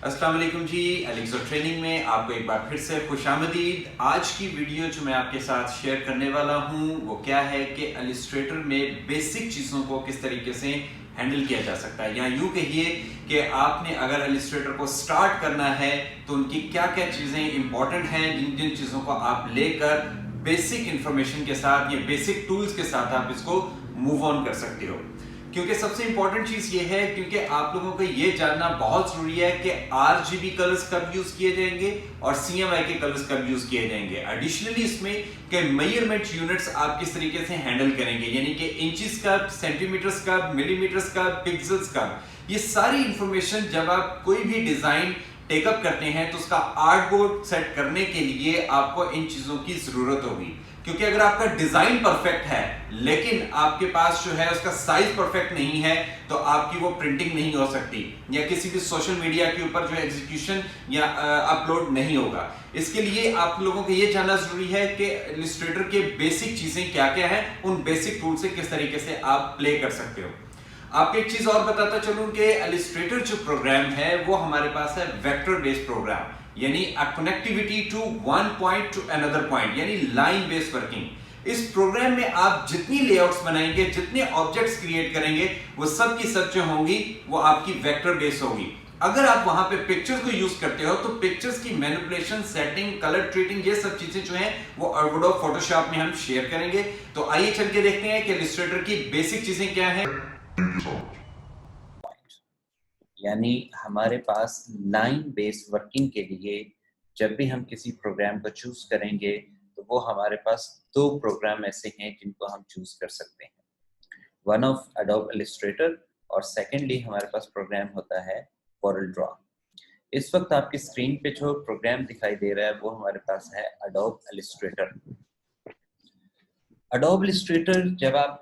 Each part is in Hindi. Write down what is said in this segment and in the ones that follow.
अस्सलाम वालेकुम जी। एलिक्सो ट्रेनिंग में आपको एक बार फिर से खुशामदीद। आज की वीडियो जो मैं आपके साथ शेयर करने वाला हूं वो क्या है कि इलस्ट्रेटर में बेसिक चीज़ों को किस तरीके से हैंडल किया जा सकता है, या यूं कहिए कि आपने अगर इलस्ट्रेटर को स्टार्ट करना है तो उनकी क्या क्या चीज़ें इंपॉर्टेंट हैं, जिन जिन चीज़ों को आप लेकर बेसिक इंफॉर्मेशन के साथ या बेसिक टूल्स के साथ आप इसको मूव ऑन कर सकते हो। क्योंकि सबसे इंपॉर्टेंट चीज ये है, क्योंकि आप लोगों को ये जानना बहुत जरूरी है कि आरजीबी कलर्स कब यूज किए जाएंगे और सीएमआई के कलर्स कब यूज किए जाएंगे। एडिशनली इसमें के मेजरमेंट यूनिट्स आप किस तरीके से हैंडल करेंगे, यानी कि इंचेस कब, सेंटीमीटर्स कब, मिलीमीटर्स कब, पिक्सल्स कब। ये सारी इंफॉर्मेशन जब आप कोई भी डिजाइन टेकअप करते हैं तो उसका आर्टबोर्ड सेट करने के लिए आपको इन चीजों की जरूरत होगी। क्योंकि अगर आपका डिजाइन परफेक्ट है लेकिन आपके पास जो है उसका साइज परफेक्ट नहीं है तो आपकी वो प्रिंटिंग नहीं हो सकती, या किसी भी सोशल मीडिया के ऊपर जो एग्जीक्यूशन या अपलोड नहीं होगा। इसके लिए आप लोगों को ये जानना जरूरी है कि इलस्ट्रेटर के बेसिक चीजें क्या क्या है, उन बेसिक टूल से किस तरीके से आप प्ले कर सकते हो। आपको एक चीज और बताता चलूं कि इलस्ट्रेटर जो प्रोग्राम है वो हमारे पास है वेक्टर बेस्ड प्रोग्राम, यानी connectivity to one point to another point, यानी लाइन बेस्ड वर्किंग। इस प्रोग्राम में आप जितनी लेआउट्स बनाएंगे, जितने ऑब्जेक्ट्स क्रिएट करेंगे, वो सब की सब जो होंगी वो आपकी वेक्टर बेस्ड होगी। अगर आप वहां पे पिक्चर्स को यूज करते हो तो पिक्चर्स की मैनिपुलेशन, सेटिंग, कलर ट्रीटिंग, ये सब चीजें जो हैं वो एडोब फोटोशॉप में हम शेयर करेंगे। तो आइए चल के देखते हैं कि इलस्ट्रेटर की बेसिक चीजें क्या हैं। यानी हमारे पास लाइन बेस्ड वर्किंग के लिए जब भी हम किसी प्रोग्राम को चूज करेंगे तो वो हमारे पास दो प्रोग्राम ऐसे हैं जिनको हम चूज कर सकते हैं। वन ऑफ एडोब इलस्ट्रेटर और सेकेंडली हमारे पास प्रोग्राम होता है कोरल ड्रॉ। इस वक्त आपकी स्क्रीन पे जो प्रोग्राम दिखाई दे रहा है वो हमारे पास है एडोब इलस्ट्रेटर। एडोब इलस्ट्रेटर जब आप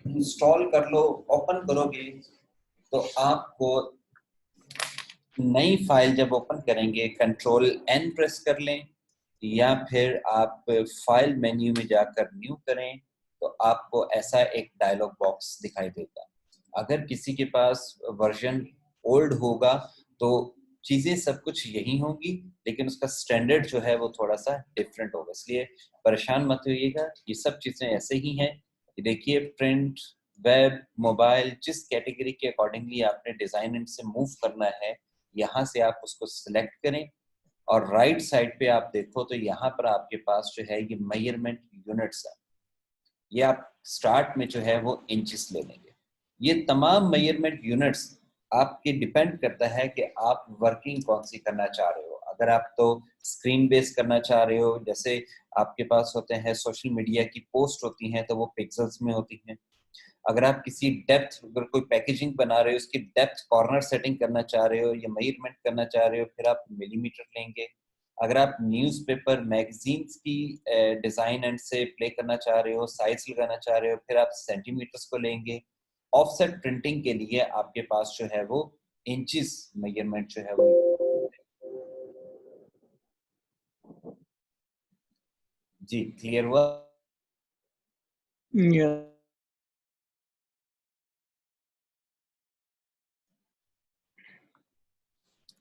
इंस्टॉल कर लो, ओपन करोगे तो आपको नई फाइल जब ओपन करेंगे कंट्रोल एन प्रेस कर लें या फिर आप फाइल मेन्यू में जाकर न्यू करें तो आपको ऐसा एक डायलॉग बॉक्स दिखाई देगा। अगर किसी के पास वर्जन ओल्ड होगा तो चीजें सब कुछ यही होंगी, लेकिन उसका स्टैंडर्ड जो है वो थोड़ा सा डिफरेंट होगा, इसलिए परेशान मत होइएगा, ये सब चीजें ऐसे ही हैं। देखिए, प्रिंट, वेब, मोबाइल, जिस कैटेगरी के अकॉर्डिंगली आपने डिजाइन से मूव करना है यहाँ से आप उसको सिलेक्ट करें और राइट साइड पे आप देखो तो यहाँ पर आपके पास जो है ये मेजरमेंट यूनिट्स है। ये आप स्टार्ट में जो है वो इंचेस ले लेंगे। ये तमाम मेजरमेंट यूनिट्स आपके डिपेंड करता है कि आप वर्किंग कौन सी करना चाह रहे हो। अगर आप तो स्क्रीन बेस करना चाह रहे हो, जैसे आपके पास होते हैं सोशल मीडिया की पोस्ट होती हैं तो वो पिक्सल्स में होती हैं। अगर आप किसी डेप्थ, अगर कोई पैकेजिंग बना रहे हो, उसकी डेप्थ कॉर्नर सेटिंग करना चाह रहे हो या मेजरमेंट करना चाह रहे हो, फिर आप मिलीमीटर लेंगे। अगर आप न्यूज़पेपर, मैगजीन्स की डिजाइन एंड से प्ले करना चाह रहे हो, साइज लगाना चाह रहे हो, फिर आप सेंटीमीटर्स को लेंगे। ऑफसेट प्रिंटिंग के लिए आपके पास जो है वो इंचेस मेजरमेंट जो है वो। जी, क्लियर हुआ? Yeah.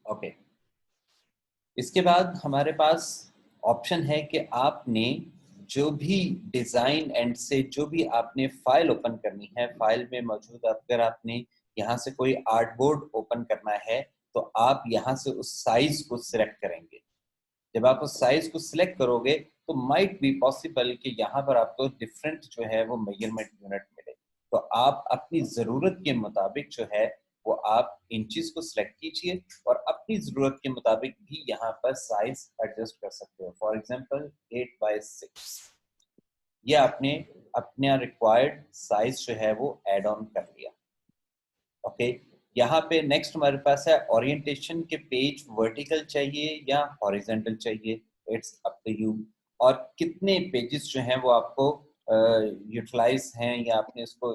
ओके। इसके बाद हमारे पास ऑप्शन है कि आपने जो भी डिजाइन एंड से जो भी आपने फाइल ओपन करनी है, फाइल में मौजूद अगर आपने यहाँ से कोई आर्टबोर्ड ओपन करना है तो आप यहाँ से उस साइज को सिलेक्ट करेंगे। जब आप उस साइज को सिलेक्ट करोगे तो माइट बी पॉसिबल कि यहाँ पर आपको डिफरेंट जो है वो मेजरमेंट यूनिट मिले, तो आप अपनी ज़रूरत के मुताबिक जो है वो आप इंचेस को सिलेक्ट कीजिए और अपनी ज़रूरत के मुताबिक भी यहाँ पर साइज एडजस्ट कर सकते हो। फॉर एग्जांपल 8x6 ये आपने अपना रिक्वायर्ड साइज जो है वो ऐड ऑन कर लिया। ओके, यहाँ पे नेक्स्ट हमारे पास है ओरिएंटेशन के पेज वर्टिकल चाहिए या हॉरिजॉन्टल चाहिए, इट्स अप टू यू। और कितने पेजेस जो हैं वो आपको यूटिलाइज हैं या आपने इसको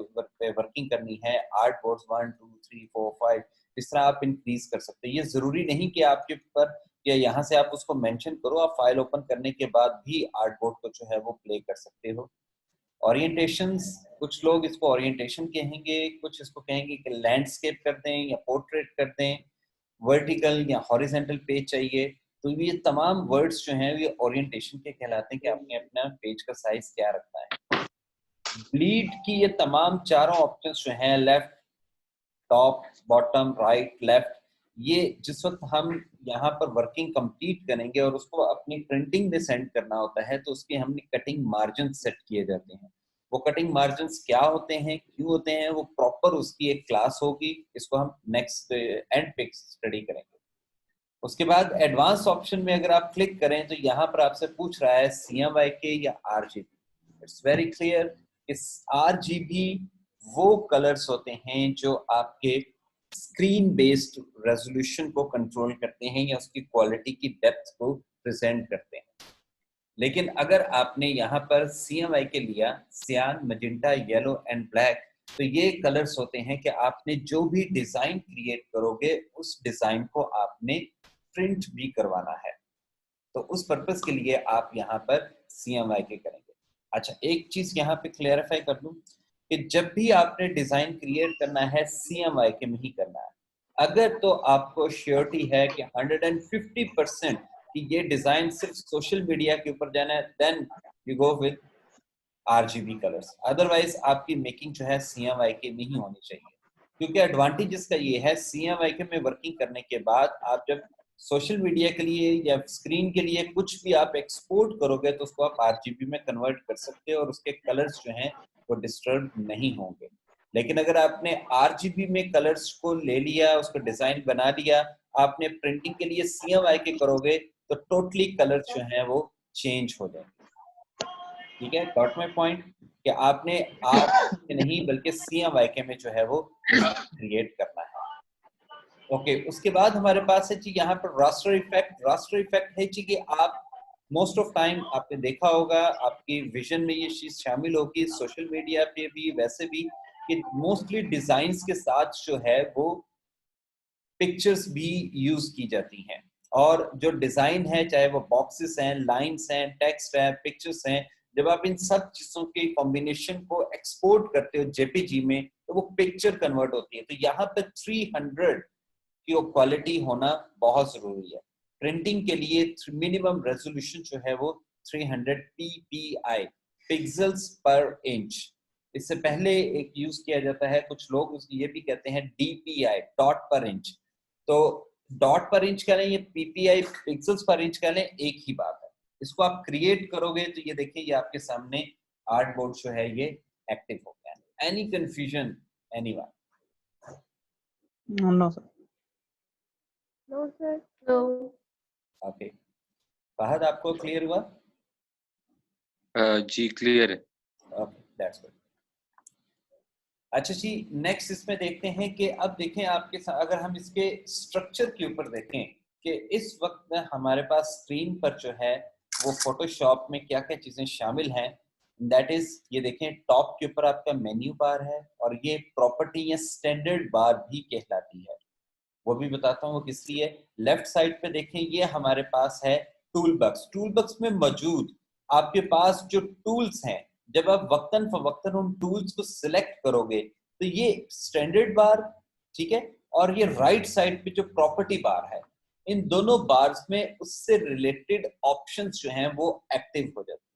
वर्किंग करनी है, आर्ट बोर्ड्स 1 2 3 4 5 इस तरह आप इंक्रीज कर सकते हैं। ये जरूरी नहीं कि आपके ऊपर या यहाँ से आप उसको मेंशन करो, आप फाइल ओपन करने के बाद भी आर्ट बोर्ड को जो है वो प्ले कर सकते हो। ओरिएंटेशंस, कुछ लोग इसको ओरिएंटेशन कहेंगे, कुछ इसको कहेंगे कि लैंडस्केप कर दें या पोर्ट्रेट कर दें, वर्टिकल या हॉरिजेंटल पेज चाहिए, तो ये तमाम वर्ड्स जो हैं ये ओरिएंटेशन के कहलाते हैं कि आपने अपना पेज का साइज क्या रखना है। ब्लीड की ये तमाम चारों ऑप्शंस जो हैं, left, top, bottom, right, left, ये जिस वक्त हम यहाँ पर वर्किंग कंप्लीट करेंगे और उसको अपनी प्रिंटिंग में सेंड करना होता है, तो उसके हमने कटिंग मार्जिन सेट किए जाते हैं। वो कटिंग मार्जिन्स क्या होते हैं, क्यों होते हैं, वो प्रॉपर उसकी एक क्लास होगी, इसको हम नेक्स्ट एंड पे स्टडी करेंगे। उसके बाद एडवांस ऑप्शन में अगर आप क्लिक करें तो यहाँ पर आपसे पूछ रहा है CMYK या RGB। इट्स वेरी क्लियर, इस RGB वो कलर्स होते हैं जो आपके स्क्रीन बेस्ड रेजोल्यूशन को कंट्रोल करते हैं या उसकी क्वालिटी की डेप्थ को प्रेजेंट करते हैं। लेकिन अगर आपने यहाँ पर CMYK लिया, सियान, मजेंटा, येलो एंड ब्लैक, तो ये कलर्स होते हैं कि आपने जो भी डिजाइन क्रिएट करोगे उस डिजाइन को आपने प्रिंट भी करवाना है, तो उस पर्पस के लिए आप यहाँ पर CMYK करेंगे। अच्छा, एक चीज यहाँ पे क्लियरिफाई कर दूं कि जब भी आपने डिजाइन क्रिएट करना है CMYK में ही करना है। अगर तो आपको श्योरिटी है कि 150% कि ये डिजाइन सिर्फ सोशल मीडिया के ऊपर जाना है, then you go with RGB colours. Otherwise आपकी मेकिंग जो है CMYK में ही होनी चाहिए, क्योंकि एडवांटेज इसका ये है, CMYK में वर्किंग करने के बाद आप जब सोशल मीडिया के लिए या स्क्रीन के लिए कुछ भी आप एक्सपोर्ट करोगे तो उसको आप RGB में कन्वर्ट कर सकते हो और उसके कलर्स जो हैं वो डिस्टर्ब नहीं होंगे। लेकिन अगर आपने RGB में कलर्स को ले लिया, उसको डिजाइन बना लिया, आपने प्रिंटिंग के लिए CMYK करोगे तो टोटली कलर्स जो हैं वो चेंज हो जाएंगे। ठीक है, गॉट माय पॉइंट, कि आपने RGB नहीं बल्कि CMYK में जो है वो क्रिएट करना है। ओके, उसके बाद हमारे पास है जी यहाँ पर रास्टर इफेक्ट। रास्टर इफेक्ट है जी कि आप मोस्ट ऑफ टाइम आपने देखा होगा, आपकी विजन में ये चीज शामिल होगी, सोशल मीडिया पे भी वैसे भी, कि मोस्टली डिजाइन्स के साथ जो है वो पिक्चर्स भी यूज की जाती हैं। और जो डिजाइन है, चाहे वो बॉक्सेस हैं, लाइंस हैं, टेक्स्ट है, पिक्चर्स हैं, जब आप इन सब चीजों के कॉम्बिनेशन को एक्सपोर्ट करते हो JPG में तो वो पिक्चर कन्वर्ट होती है। तो यहाँ पे 300 की क्वालिटी होना बहुत जरूरी है। प्रिंटिंग के लिए मिनिमम रेजोल्यूशन जो है वो 300 ppi, पिक्सेल्स पर इंच। इससे पहले एक यूज किया जाता है, कुछ लोग ये भी कहते हैं DPI, डॉट पर इंच। तो डॉट पर इंच कह लें, ये PPI, पिक्सेल्स पर इंच कह लें, एक ही बात है। इसको आप क्रिएट करोगे तो ये देखिए, ये आपके सामने आर्टबोर्ड जो है ये एक्टिव हो गया। Any confusion, anyone? No, sir. No, sir. No. Okay, Fahad आपको क्लियर हुआ? जी क्लियर है। Okay, that's good. अच्छा जी, नेक्स्ट इसमें देखते हैं कि अब देखें आपके साथ, अगर हम इसके स्ट्रक्चर के ऊपर देखें कि इस वक्त में हमारे पास स्क्रीन पर जो है वो फोटोशॉप में क्या क्या चीजें शामिल हैं। दैट इज, ये देखें टॉप के ऊपर आपका मेन्यू बार है और ये प्रॉपर्टी या स्टैंडर्ड बार भी कहलाती है, वो भी बताता हूँ वो किस लिए। लेफ्ट साइड पे देखें, ये हमारे पास है टूल बॉक्स। टूल बॉक्स में मौजूद आपके पास जो टूल्स हैं, जब आप वक्तन फवक्तन उन टूल्स को सिलेक्ट करोगे तो ये स्टैंडर्ड बार, ठीक है, और ये राइट साइड पे जो प्रॉपर्टी बार है, इन दोनों बार्स में उससे रिलेटेड ऑप्शंस जो हैं वो एक्टिव हो जाते हैं।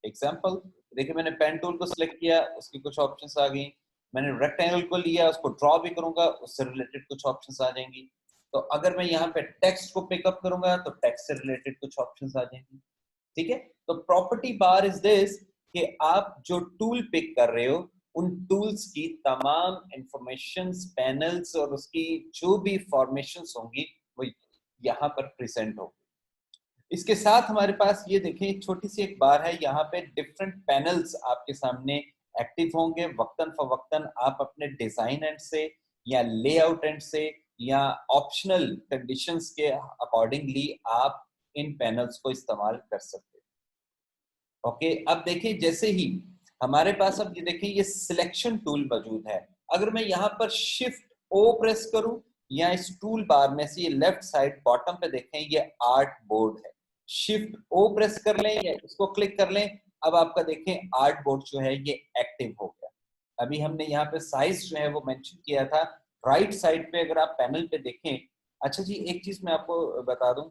एग्जांपल देखिए, मैंने पेन टूल को सिलेक्ट किया, उसकी कुछ ऑप्शंस आ गई। मैंने रेक्टेंगल को लिया, उसको ड्रॉ भी करूंगा, उससे रिलेटेड कुछ ऑप्शंस आ जाएंगी। तो अगर मैं यहाँ पे टेक्स्ट को पिकअप करूंगा तो टेक्स्ट से रिलेटेड कुछ ऑप्शंस आ जाएंगी। ठीक है, तो प्रॉपर्टी बार इज दिस कि आप जो टूल पिक कर रहे हो उन टूल्स की तमाम इंफॉर्मेशंस, पैनल्स और उसकी जो भी फॉर्मेशंस होंगी वो यहाँ पर प्रेजेंट होगी। इसके साथ हमारे पास ये देखें, छोटी सी एक बार है, यहाँ पे डिफरेंट पैनल्स आपके सामने एक्टिव होंगे। वक्तन फवक्तन आप अपने डिजाइन एंड से या लेआउट एंड से या ऑप्शनल कंडीशंस के अकॉर्डिंगली आप इन पैनल्स को इस्तेमाल कर सकते हैं। ओके, अब देखिए, जैसे ही हमारे पास, अब ये देखिए, ये सिलेक्शन टूल मौजूद है। अगर मैं यहाँ पर शिफ्ट O प्रेस करूं या इस टूल बार में से ये लेफ्ट साइड बॉटम पे देखें, ये आर्ट बोर्ड है। शिफ्ट O प्रेस कर लें या इसको क्लिक कर लें, अब आपका देखें आर्ट बोर्ड जो है ये एक्टिव हो गया। अभी हमने यहाँ पे साइज जो है वो मेंशन किया था। राइट साइड पे अगर आप पैनल पे देखें अच्छा जी, एक चीज मैं आपको बता दूं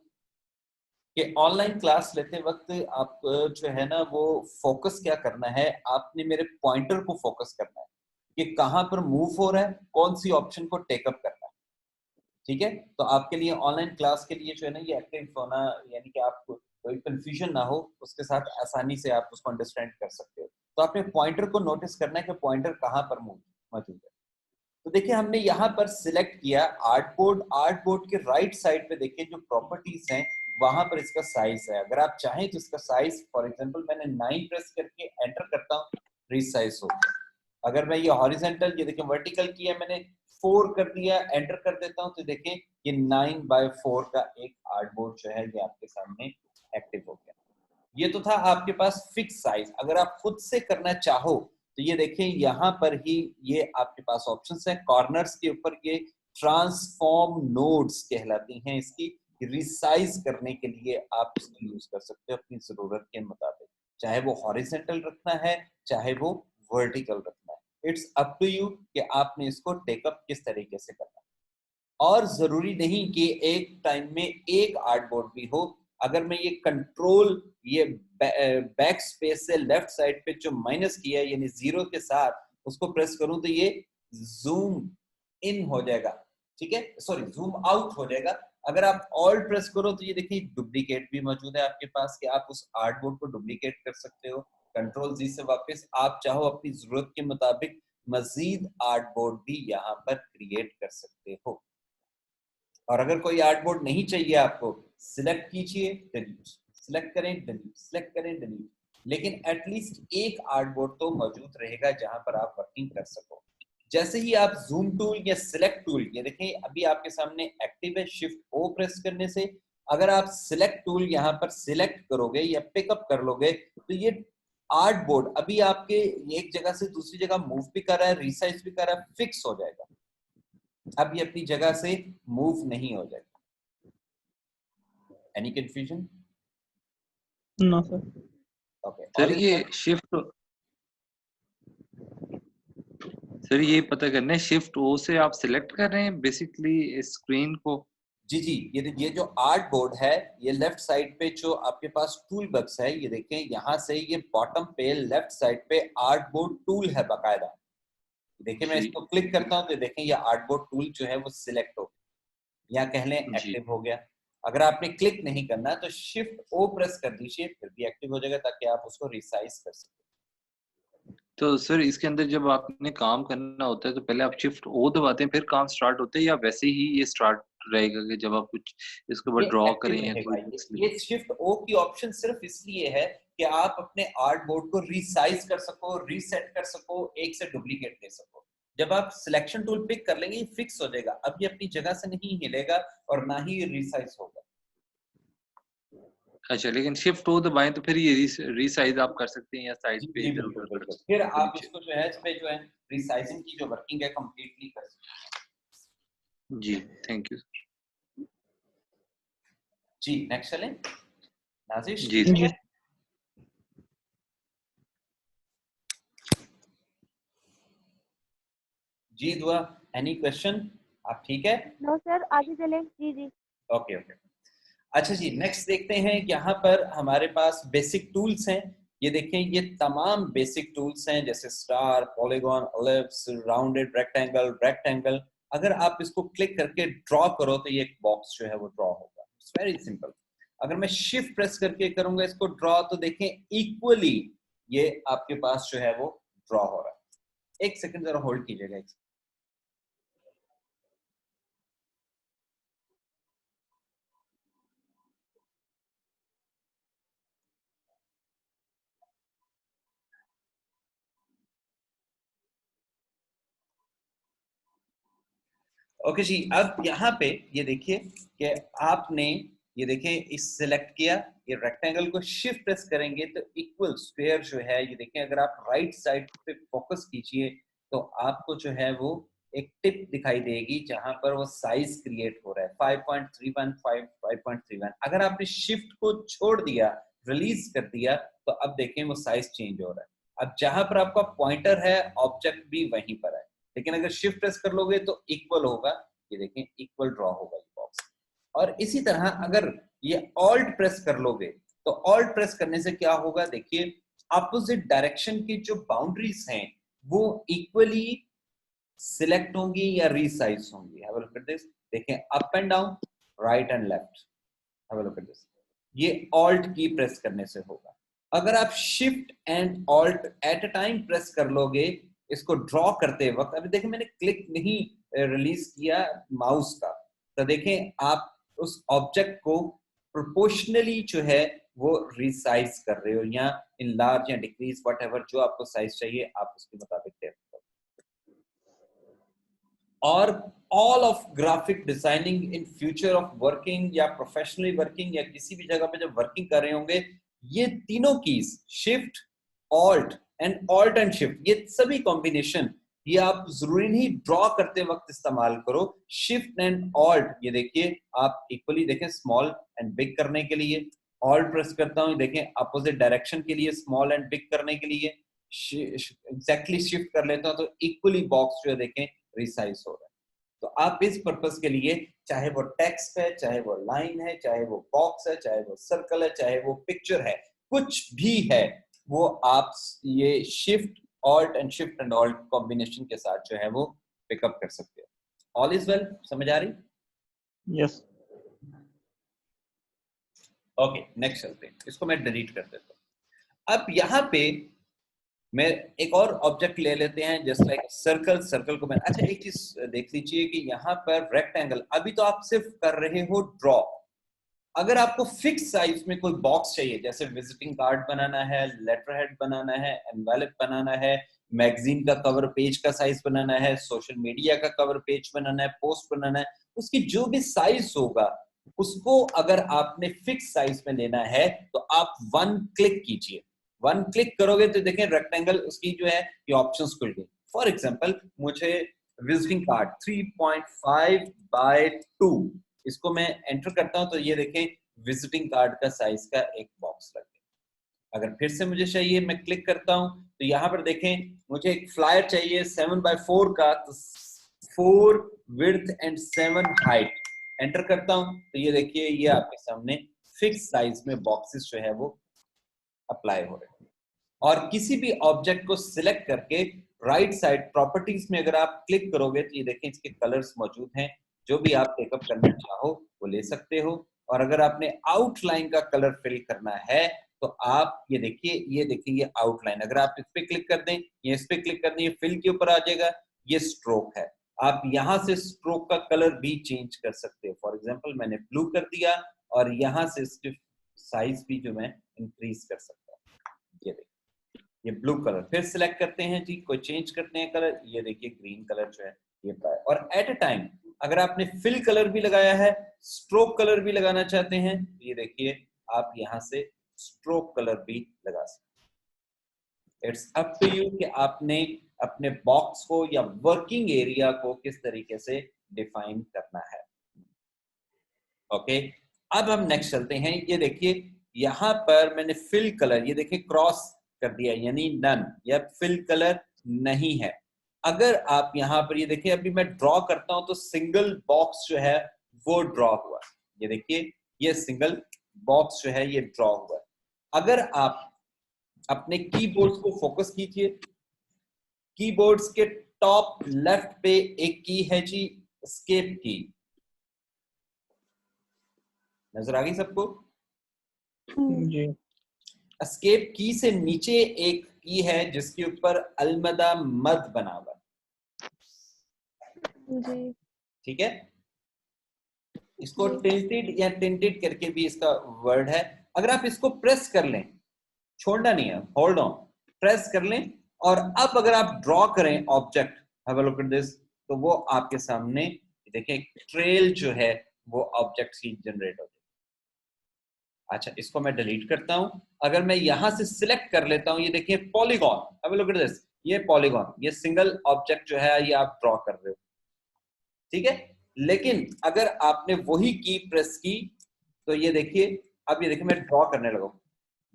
कि ऑनलाइन क्लास लेते वक्त आप जो है ना वो फोकस क्या करना है, आपने मेरे पॉइंटर को फोकस करना है कि कहाँ पर मूव हो रहा है, कौन सी ऑप्शन को टेकअप करना है। ठीक है, तो आपके लिए ऑनलाइन क्लास के लिए जो है ना ये एक्टिव होना, यानी कि आपको कोई कंफ्यूजन ना हो, उसके साथ आसानी से आप उसको अंडरस्टैंड कर सकते हो। तो आपने पॉइंटर को नोटिस करना है कि पॉइंटर कहाँ पर मौजूद है। तो देखिए हमने यहाँ पर सिलेक्ट किया आर्ट बोर्ड के राइट साइड पे देखिए जो प्रॉपर्टीज हैं वहां पर इसका साइज है। अगर आप चाहें तो इसका साइज, फॉर एग्जांपल मैंने 9 प्रेस करके एंटर करता हूँ, रीसाइज हो गया। अगर मैं ये हॉरिजेंटल, ये देखिए वर्टिकल किया मैंने, 4 कर दिया, एंटर कर देता हूँ, तो देखें ये 9/4 का एक आर्ट बोर्ड जो है ये आपके सामने एक्टिव हो गया। ये तो था आपके पास फिक्स साइज। अगर आप खुद से करना चाहो तो ये देखें यहाँ पर ही ये आपके पास ऑप्शंस हैं, कॉर्नर्स के ऊपर ये ट्रांसफॉर्म नोड्स कहलाती हैं, इसकी रिसाइज करने के लिए आप इसको यूज कर सकते हो अपनी जरूरत के मुताबिक, चाहे वो हॉरिजेंटल रखना है चाहे वो वर्टिकल रखना है। इट्स अप टू यू कि आपने इसको टेकअप किस तरीके से करना है। और जरूरी नहीं कि एक टाइम में एक आर्ट बोर्ड भी हो। अगर मैं ये कंट्रोल, ये बैक स्पेस से लेफ्ट साइड पे जो माइनस किया है यानी 0 के साथ उसको प्रेस करूं तो ये जूम इन हो जाएगा, ठीक है, सॉरी जूम आउट हो जाएगा। अगर आप ऑल्ट प्रेस करो तो ये देखिए डुप्लीकेट भी मौजूद है आपके पास कि आप उस आर्ट बोर्ड को डुप्लीकेट कर सकते हो। कंट्रोल जी से वापस आप चाहो अपनी जरूरत के मुताबिक मजीद आर्ट बोर्ड भी यहाँ पर क्रिएट कर सकते हो। और अगर कोई आर्ट बोर्ड नहीं चाहिए आपको, सिलेक्ट कीजिए, डिलीट, सिलेक्ट करें, डिलीट, सिलेक्ट करें, डिलीट, लेकिन एटलीस्ट एक आर्ट बोर्ड तो मौजूद रहेगा जहां पर आप वर्किंग कर सको। जैसे ही आप जूम टूल या सिलेक्ट टूल, ये देखें अभी आपके सामने एक्टिव है, शिफ्ट ओ प्रेस करने से अगर आप सिलेक्ट टूल यहाँ पर सिलेक्ट करोगे या पिकअप कर लोगे तो ये आर्ट बोर्ड अभी आपके एक जगह से दूसरी जगह मूव भी कर रहा है, रिसाइज भी कर रहा है, फिक्स हो जाएगा, अब ये अपनी जगह से मूव नहीं हो जाएगा। Any confusion? No sir. Okay, sir ये शिफ्ट, सर ये पता करना है शिफ्ट ओ से आप सिलेक्ट कर रहे हैं बेसिकली स्क्रीन को? जी जी, ये जो आर्ट बोर्ड है ये लेफ्ट साइड पे जो आपके पास टूल बक्स है, ये देखें यहाँ से ये बॉटम पे लेफ्ट साइड पे आर्ट बोर्ड टूल है बाकायदा। देखिए मैं इसको क्लिक करता हूँ तो देखें ये आर्ट बोर्ड टूल जो है वो सिलेक्ट हो गया, या कह लें एक्टिव हो गया। अगर आपने क्लिक नहीं करना तो शिफ्ट ओ प्रेस कर दीजिए, फिर भी एक्टिव हो जाएगा ताकि आप उसको रिसाइज कर सकें। तो सर इसके अंदर जब आपने काम करना होता है तो पहले आप शिफ्ट ओ दबाते हैं फिर काम स्टार्ट होता है, या वैसे ही ये स्टार्ट रहेगा कि जब आप कुछ इसके बाद ड्रॉ करें या कोई? ये शिफ्ट ओ की ऑप्शन सिर्फ इसलिए है कि आप अपने आर्ट बोर्ड को रिसाइज कर सको, रीसेट कर सको, एक से डुप्लीकेट दे सको। जब आप सिलेक्शन टूल पिक कर लेंगे ये फिक्स हो जाएगा, अब ये अपनी जगह से नहीं हिलेगा और ना ही रिसाइज होगा। अच्छा, लेकिन शिफ्ट ओ दबाएं तो फिर ये रीसाइज आप कर सकते हैं या साइड पे जी इधर बिल्कुल उधर कर बिल्कुल, सकते फिर हैं आप नीचे। इसको जो है इस पे जो है रिसाइजिंग की जो वर्किंग है कंप्लीटली कर सकते हैं। जी थैंक यू। जी नेक्स्ट चलें, नाजिश जी ठीक है? जी दुआ, एनी क्वेश्चन? आप ठीक है? नो सर, आगे चलें। जी जी। ओके ओके, अच्छा जी नेक्स्ट देखते हैं। यहाँ पर हमारे पास बेसिक टूल्स हैं, ये देखें ये तमाम बेसिक टूल्स हैं जैसे star, polygon, ellipse, rounded, rectangle, rectangle. अगर आप इसको क्लिक करके ड्रॉ करो तो ये एक बॉक्स जो है वो ड्रॉ होगा। It's very simple. अगर मैं शिफ्ट प्रेस करके करूंगा इसको ड्रॉ तो देखें इक्वली ये आपके पास जो है वो ड्रॉ हो रहा है। एक सेकंड जरा होल्ड कीजिएगा। ओके जी, अब यहाँ पे ये देखिए कि आपने ये देखिए इस सिलेक्ट किया, ये रेक्टेंगल को शिफ्ट प्रेस करेंगे तो इक्वल स्क्वायर जो है ये देखिए, अगर आप राइट साइड पे फोकस कीजिए तो आपको जो है वो एक टिप दिखाई देगी जहां पर वो साइज क्रिएट हो रहा है 5.31 5.31। अगर आपने शिफ्ट को छोड़ दिया, रिलीज कर दिया तो अब देखें वो साइज चेंज हो रहा है। अब जहां पर आपका पॉइंटर है ऑब्जेक्ट भी वहीं पर है, लेकिन अगर शिफ्ट प्रेस कर लोगे तो इक्वल होगा, ये देखें इक्वल ड्रॉ होगा ये बॉक्स। और इसी तरह अगर ये ऑल्ट प्रेस कर लोगे तो ऑल्ट प्रेस करने से क्या होगा, देखिए अपोजिट डायरेक्शन की जो बाउंड्रीज हैं वो इक्वली सिलेक्ट होंगी या रीसाइज होंगी। Have a look at this, देखें up and down, right and left. Have a look at this, ये ऑल्ट की प्रेस करने से होगा। अगर आप shift and alt at a time press कर लोगे इसको ड्रॉ करते वक्त, अभी देखें मैंने क्लिक नहीं रिलीज किया माउस का, तो देखें आप उस ऑब्जेक्ट को प्रोपोर्शनली जो है वो रिसाइज कर रहे हो, या इनलार्ज या डिक्रीज व्हाटएवर जो आपको साइज चाहिए आप उसके मुताबिक दे सकते हो। और all of graphic designing in future of working या प्रोफेशनली वर्किंग या किसी भी जगह पे जब वर्किंग कर रहे होंगे, ये तीनों keys shift alt and shift, ये सभी कॉम्बिनेशन ये आप जरूरी नहीं ड्रॉ करते वक्त इस्तेमाल करो। शिफ्ट एंड ऑल्ट, ये देखिए आप इक्वली देखें स्मॉल एंड बिग करने के लिए, ऑल्ट प्रेस करता हूं देखें अपोजिट डायरेक्शन के लिए स्मॉल एंड बिग करने के लिए, एग्जैक्टली शिफ्ट कर लेता हूं तो इक्वली बॉक्स जो है देखें रिसाइज हो रहा है। तो आप इस पर्पस के लिए चाहे वो टेक्स्ट है, चाहे वो लाइन है, चाहे वो बॉक्स है, चाहे वो सर्कल है, चाहे वो पिक्चर है, कुछ भी है, वो आप ये shift alt and alt combination के साथ जो है वो पिकअप कर सकते हो। ऑल इज वेल, समझ आ रही? यस। ओके, नेक्स्ट चलते हैं, इसको मैं डिलीट कर देता हूं। अब यहाँ पे मैं एक और ऑब्जेक्ट ले लेते हैं जस्ट लाइक सर्कल। सर्कल को मैं, अच्छा एक चीज देख लीजिए कि यहाँ पर रेक्टेंगल, अभी तो आप सिर्फ कर रहे हो ड्रॉ। अगर आपको फिक्स साइज में कोई बॉक्स चाहिए, जैसे विजिटिंग कार्ड बनाना है, लेटर हेड बनाना है, एनवेलप बनाना है, मैगजीन का कवर पेज का साइज बनाना है, सोशल मीडिया का कवर पेज बनाना है, पोस्ट बनाना है, उसकी जो भी साइज होगा उसको अगर आपने फिक्स साइज में लेना है तो आप वन क्लिक कीजिए। वन क्लिक करोगे तो देखें रेक्टेंगल उसकी जो है ये ऑप्शंस खुल गई। फॉर एग्जांपल मुझे विजिटिंग कार्ड 3.5 बाय 2, इसको मैं एंटर करता हूं तो ये देखें विजिटिंग कार्ड का साइज का एक बॉक्स लग गया। अगर फिर से मुझे चाहिए मैं क्लिक करता हूं तो यहाँ पर देखें मुझे एक फ्लायर चाहिए 7x4 का, तो 4 विड्थ एंड 7 हाइट, एंटर करता हूं तो ये देखिए ये आपके सामने फिक्स साइज में बॉक्सेस जो है वो अप्लाई हो रहे हैं। और किसी भी ऑब्जेक्ट को सिलेक्ट करके राइट साइड प्रॉपर्टीज में अगर आप क्लिक करोगे तो ये देखें इसके कलर्स मौजूद हैं, जो भी आप टेकअप करना चाहो वो ले सकते हो। और अगर आपने आउटलाइन का कलर फिल करना है तो आप ये देखिए ये आउटलाइन, अगर आप इस पे क्लिक कर दें, ये इस पे क्लिक कर दें, ये फिल के ऊपर आ जाएगा, ये स्ट्रोक है। आप यहां से स्ट्रोक का कलर भी चेंज कर सकते हो। फॉर एग्जांपल मैंने ब्लू कर दिया और यहां से इसके साइज भी जो मैं इंक्रीज कर सकता हूं। ये देखिए ये ब्लू कलर, फिर सिलेक्ट करते हैं जी, कोई चेंज करते हैं कलर, ये देखिए ग्रीन कलर जो है ये पाए। और एट अ टाइम अगर आपने फिल कलर भी लगाया है, स्ट्रोक कलर भी लगाना चाहते हैं, ये देखिए आप यहां से स्ट्रोक कलर भी लगा सकते। इट्स अप टू यू कि आपने अपने बॉक्स को या वर्किंग एरिया को किस तरीके से डिफाइन करना है। ओके, अब हम नेक्स्ट चलते हैं। ये देखिए यहां पर मैंने फिल कलर, ये देखिए क्रॉस कर दिया यानी नन, या फिल कलर नहीं है। अगर आप यहां पर ये देखिए अभी मैं ड्रॉ करता हूं तो सिंगल बॉक्स जो है वो ड्रॉ हुआ, ये देखिए ये सिंगल बॉक्स जो है ये ड्रॉ हुआ। अगर आप अपने कीबोर्ड को फोकस कीजिए, कीबोर्ड्स के टॉप लेफ्ट पे एक की है जी एस्केप की, नजर आ गई सबको? जी। एस्केप की से नीचे एक की है जिसके ऊपर अलमदा मद बना हुआ, जी। ठीक है? इसको जी। टिल्टेड या टिंटेड करके भी इसका वर्ड है। अगर आप इसको प्रेस कर लें, छोड़ना नहीं है, होल्ड ऑन, प्रेस कर लें, और अब अगर आप ड्रॉ करें object, have a look at this, तो वो आपके सामने देखिए ट्रेल जो है वो ऑब्जेक्ट की जनरेट हो जाए। अच्छा इसको मैं डिलीट करता हूं। अगर मैं यहां से सिलेक्ट कर लेता हूं, ये देखिए polygon, have a look at this, ये पॉलीगॉन, ये सिंगल ऑब्जेक्ट जो है ये आप ड्रॉ कर रहे हो, ठीक है? लेकिन अगर आपने वही की प्रेस की तो ये देखिए, अब ये देखिए मैं ड्रॉ करने लगा,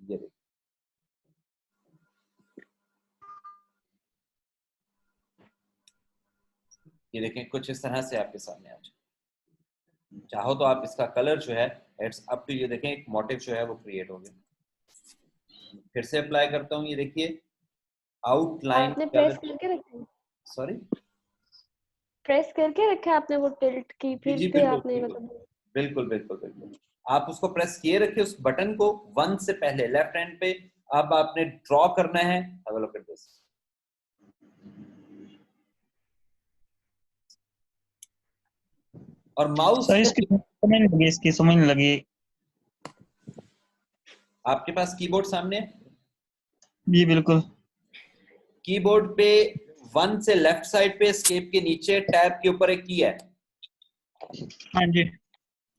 ये देखिए ये देखें कुछ इस तरह से आपके सामने आ जाए। चाहो तो आप इसका कलर जो है इट्स अप टू यू। देखें एक मोटिव जो है वो क्रिएट हो गया। फिर से अप्लाई करता हूँ, ये देखिए आउटलाइन आपने प्रेस कलर। करके रखा है? सॉरी, प्रेस करके रखा है आपने वो टिल्ट की, जी फिर जी से बिल्कुल आपने बिल्कुल मतलब? बिल्कुल बिल्कुल बिल्कुल। आप उसको प्रेस किए रखिए उस बटन को, 1 से पहले लेफ्ट हैंड पे। अब आपने ड्रॉ करना है, have a look at this. और माउस सर को इसकी समझ नहीं लगी, इसकी समझ नहीं लगी। आपके पास कीबोर्ड सामने है, जी बिल्कुल। कीबोर्ड पे 1 से लेफ्ट साइड पे एस्केप के नीचे टैब के ऊपर एक की है, हाँ जी।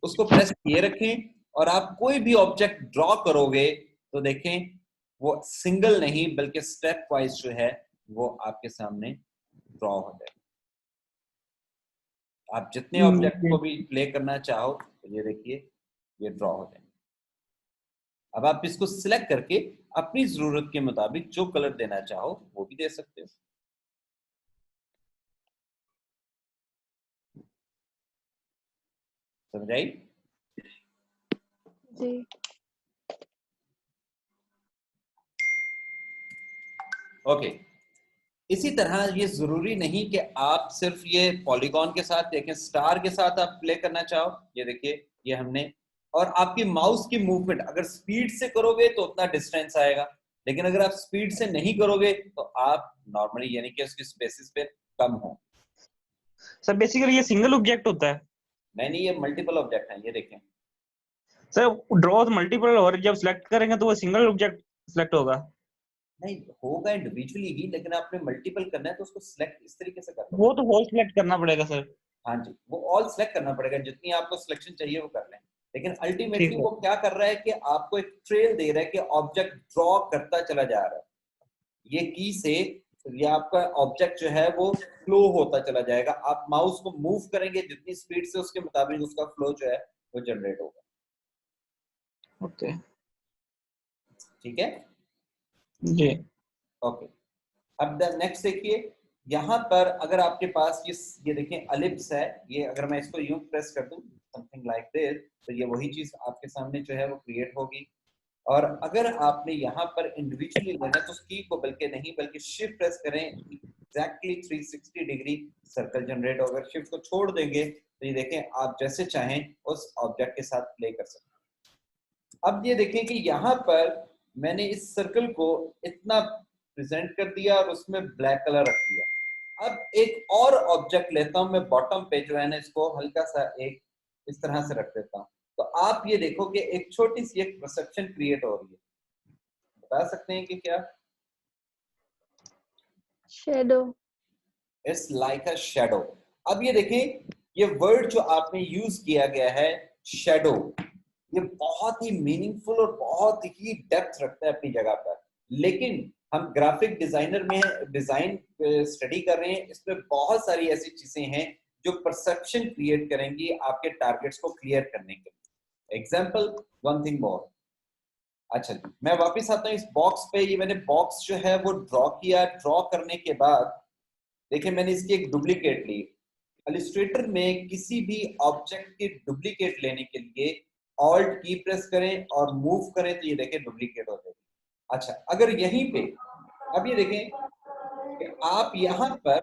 उसको प्रेस किए रखें। और आप कोई भी ऑब्जेक्ट ड्रॉ करोगे तो देखें वो सिंगल नहीं बल्कि स्टेप वाइज जो है वो आपके सामने ड्रॉ हो जाए। आप जितने ऑब्जेक्ट जी। को भी प्ले करना चाहो तो ये देखिए ये ड्रॉ हो जाए। अब आप इसको सिलेक्ट करके अपनी जरूरत के मुताबिक जो कलर देना चाहो वो भी दे सकते हो। समझाई? जी। ओके। इसी तरह ये जरूरी नहीं कि आप सिर्फ ये पॉलीगॉन के साथ देखें, स्टार के साथ आप प्ले करना चाहो। ये देखिए ये हमने, और आपकी माउस की मूवमेंट अगर स्पीड से करोगे तो उतना डिस्टेंस आएगा, लेकिन अगर आप स्पीड से नहीं करोगे तो आप नॉर्मली यानी कि उसकी स्पेसिस पे कम हो। सर बेसिकली ये सिंगल ऑब्जेक्ट होता है? नहीं, ये मल्टीपल ऑब्जेक्ट हैं, ये देखें। सर ड्रॉ मल्टीपल, और जब सिलेक्ट करेंगे तो वो सिंगल ऑब्जेक्ट सिलेक्ट होगा? नहीं होगा इंडिविजुअली ही, लेकिन आपने मल्टीपल करना है तो उसको सिलेक्ट इस तरीके से कर लो। वो तो होल सिलेक्ट करना पड़ेगा सर। हाँ जी, वो ऑल सेलेक्ट करना पड़ेगा, जितनी आपको सिलेक्शन चाहिए वो कर लें। लेकिन ठीक अल्टीमेटली है। वो क्या कर रहा है कि आपको एक ट्रेल दे रहा है कि ऑब्जेक्ट ड्रॉ करता चला जा रहा है। ये की से ये आपका ऑब्जेक्ट जो है वो फ्लो होता चला जाएगा। आप माउस को मूव करेंगे जितनी स्पीड से उसके मुताबिक उसका फ्लो जो है वो जनरेट होगा। ओके। ठीक है, जी। ओके। अब नेक्स्ट देखिए, यहाँ पर अगर आपके पास ये देखें अलिप्स है, ये अगर मैं इसको यूं प्रेस कर दूं समथिंग लाइक दिस तो ये वही चीज आपके सामने जो है वो क्रिएट होगी। और अगर आपने यहाँ पर इंडिविजुअली लेना है तो की को बल्कि नहीं बल्कि शिफ्ट प्रेस करें, एग्जैक्टली 360 डिग्री सर्कल जनरेट होगा। शिफ्ट को छोड़ देंगे तो ये देखें आप जैसे चाहें उस ऑब्जेक्ट के साथ प्ले कर सकते हैं। अब ये देखें कि यहाँ पर मैंने इस सर्कल को इतना प्रेजेंट कर दिया और उसमें ब्लैक कलर रख दिया। अब एक और ऑब्जेक्ट लेता हूं मैं, बॉटम पे जो है ना इसको हल्का सा एक इस तरह से रख देता हूं, तो आप ये देखो कि एक छोटी सी एक परसेप्शन क्रिएट हो रही है। बता सकते हैं कि क्या? Shadow. It's like a shadow. अब ये देखें ये वर्ड जो आपने यूज किया गया है शेडो, ये बहुत ही मीनिंगफुल और बहुत ही डेप्थ रखता है अपनी जगह पर। लेकिन हम ग्राफिक डिजाइनर में डिजाइन स्टडी कर रहे हैं, इसमें बहुत सारी ऐसी चीजें हैं जो परसेप्शन क्रिएट करेंगी आपके टारगेट्स को क्लियर करने के लिए। Example, one thing more. अच्छा जी, मैं वापस आता हूँ इस बॉक्स पे। ये मैंने बॉक्स जो है वो ड्रॉ किया। ड्रॉ करने के बाद देखिए मैंने इसकी एक डुप्लीकेट ली। इलस्ट्रेटर में किसी भी ऑब्जेक्ट की डुप्लीकेट लेने के लिए ऑल्ट की प्रेस करें और मूव करें तो ये देखें डुप्लीकेट हो जाएगी। अच्छा, अगर यहीं पे अब ये देखें कि आप यहां पर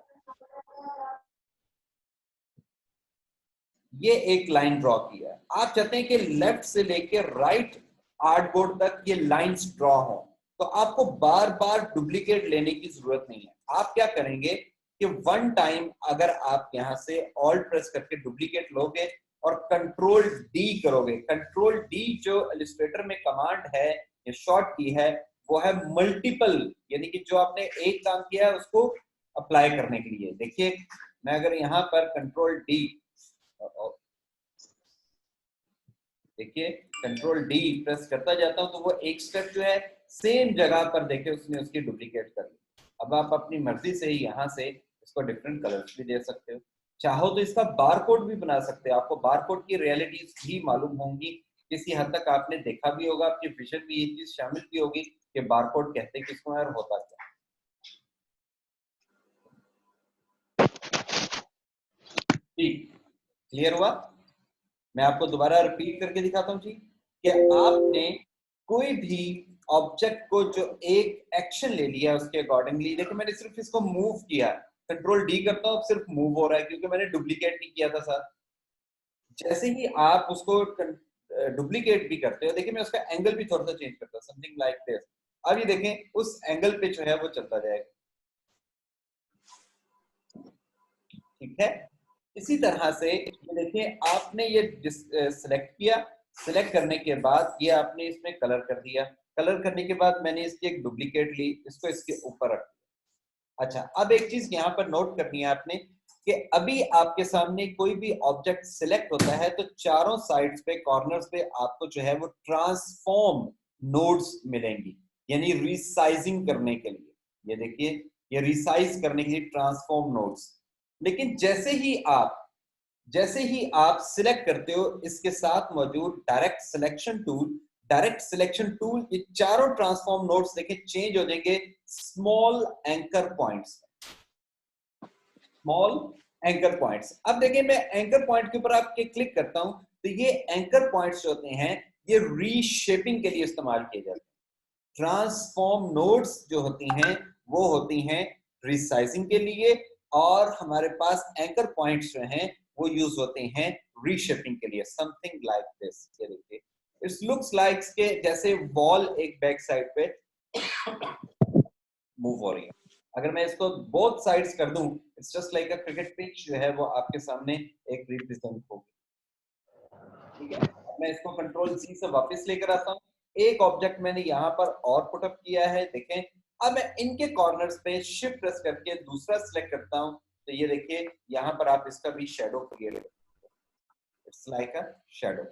ये एक लाइन ड्रॉ किया, आप चाहते हैं कि लेफ्ट से लेके राइट आर्टबोर्ड तक ये लाइंस ड्रॉ हो, तो आपको बार बार डुप्लीकेट लेने की जरूरत नहीं है। आप क्या करेंगे कि वन टाइम अगर आप यहां से ऑल्ट प्रेस करके डुप्लीकेट लोगे और कंट्रोल डी करोगे। कंट्रोल डी जो इलस्ट्रेटर में कमांड है या शॉर्ट की है वो है मल्टीपल, यानी कि जो आपने एक काम किया है उसको अप्लाई करने के लिए। देखिए मैं अगर यहाँ पर कंट्रोल डी, देखिए कंट्रोल डी प्रेस करता जाता हूं तो वो एक स्टेप जो है सेम जगह पर देखिए उसने उसकी डुप्लीकेट कर ली। अब आप अपनी मर्जी से ही यहाँ से इसको डिफरेंट कलर्स भी दे सकते हो। चाहो तो इसका बारकोड भी बना सकते हो। आपको बारकोड की रियलिटीज भी मालूम होंगी, किसी हद तक आपने देखा भी होगा, आपकी विजन में ये चीज शामिल भी होगी कि बारकोड कहते किसको है और होता क्या। ठीक, क्लियर हुआ? मैं आपको दोबारा रिपीट करके दिखाता हूँ जी कि आपने कोई भी ऑब्जेक्ट को जो एक एक्शन ले लिया उसके अकॉर्डिंगली, देखिए मैंने सिर्फ इसको मूव किया, कंट्रोल डी करता हूँ, अब सिर्फ मूव हो रहा है क्योंकि मैंने डुप्लीकेट नहीं किया था सर। जैसे ही आप उसको डुप्लीकेट भी करते हो, देखिए मैं उसका एंगल भी थोड़ा सा चेंज करता हूँ, समथिंग लाइक दिस। अब ये देखें उस एंगल पे जो है वो चलता जाएगा, ठीक है। इसी तरह से ये देखिए आपने ये सिलेक्ट किया, सिलेक्ट करने के बाद ये आपने इसमें कलर कर दिया, कलर करने के बाद मैंने इसकी एक डुप्लीकेट ली, इसको इसके ऊपर रख दिया। अच्छा, अब एक चीज यहाँ पर नोट करनी है आपने कि अभी आपके सामने कोई भी ऑब्जेक्ट सिलेक्ट होता है तो चारों साइड्स पे, कॉर्नर्स पे आपको जो है वो ट्रांसफॉर्म नोड्स मिलेंगी, यानी रिसाइजिंग करने के लिए। ये देखिए ये रिसाइज करने के लिए ट्रांसफॉर्म नोड्स। लेकिन जैसे ही आप सिलेक्ट करते हो, इसके साथ मौजूद डायरेक्ट सिलेक्शन टूल ये चारों ट्रांसफॉर्म नोड्स देखें चेंज हो जाएंगे small anchor points. Small anchor points. अब देखिए मैं एंकर पॉइंट के ऊपर आपके क्लिक करता हूं तो ये एंकर पॉइंट्स जो होते हैं ये रीशेपिंग के लिए इस्तेमाल किए जाते हैं। ट्रांसफॉर्म नोड्स जो होती हैं वो होती हैं रिसाइजिंग के लिए, और हमारे पास एंकर पॉइंट्स जो हैं वो यूज होते हैं रीशेपिंग के लिए, समथिंग लाइक दिस। ये देखिए इट्स लुक्स लाइक के जैसे वॉल एक बैक साइड पे मूव हो रही है। अगर मैं इसको बोथ साइड्स कर दूं, it's just like a cricket pitch जो है वो आपके सामने एक रिप्रेजेंट होगी, ठीक है। मैं इसको कंट्रोल सी से वापस लेकर आता हूं, एक ऑब्जेक्ट मैंने यहाँ पर और पुट अप किया है, देखें। अब मैं इनके कॉर्नर्स पे शिफ्ट प्रेस करके दूसरा सिलेक्ट करता हूं तो ये देखिए यहाँ पर आप इसका भी शैडो क्रिएट कर सकते हो, इट्स लाइक अ शैडो,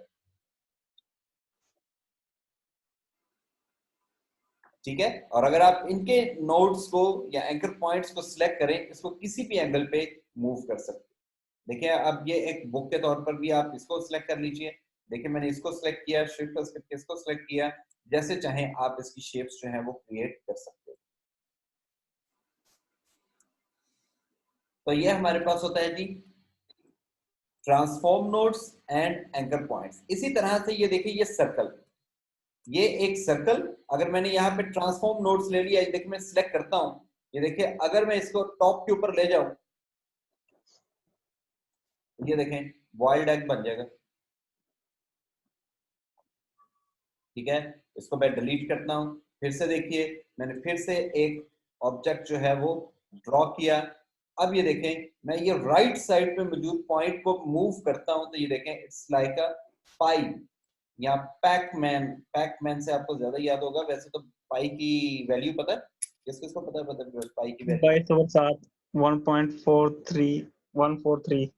ठीक है। और अगर आप इनके नोड्स को या एंकर पॉइंट्स को सिलेक्ट करें, इसको किसी भी एंगल पे मूव कर सकते हैं। देखिए अब ये एक बुक के तौर पर भी आप इसको सिलेक्ट कर लीजिए, देखिए मैंने इसको सिलेक्ट किया, शिफ्ट प्रेस करके इसको सिलेक्ट किया, जैसे चाहें आप इसकी शेप्स जो है वो क्रिएट कर सकते हो। तो ये हमारे पास होता है जी transform nodes and anchor points. इसी तरह से ये देखिए ये सर्कल, ये एक सर्कल, अगर मैंने यहाँ पे ट्रांसफॉर्म नोड्स ले लिया, देखिए मैं सिलेक्ट करता हूं, ये देखिए अगर मैं इसको टॉप के ऊपर ले जाऊं, ये देखें वाइल्ड एग बन जाएगा, ठीक है। इसको मैं डिलीट करता हूं, फिर से देखिए मैंने फिर से एक ऑब्जेक्ट जो है वो ड्रॉ किया। अब ये देखें मैं ये राइट साइड पे मौजूद पॉइंट को मूव करता हूं तो ये देखें इट्स लाइक अ पाई या पैकमैन से आपको ज्यादा याद होगा, वैसे तो पाई की वैल्यू पता है, किसको पता है पाई की वैल्यू? 22/7 1.43143।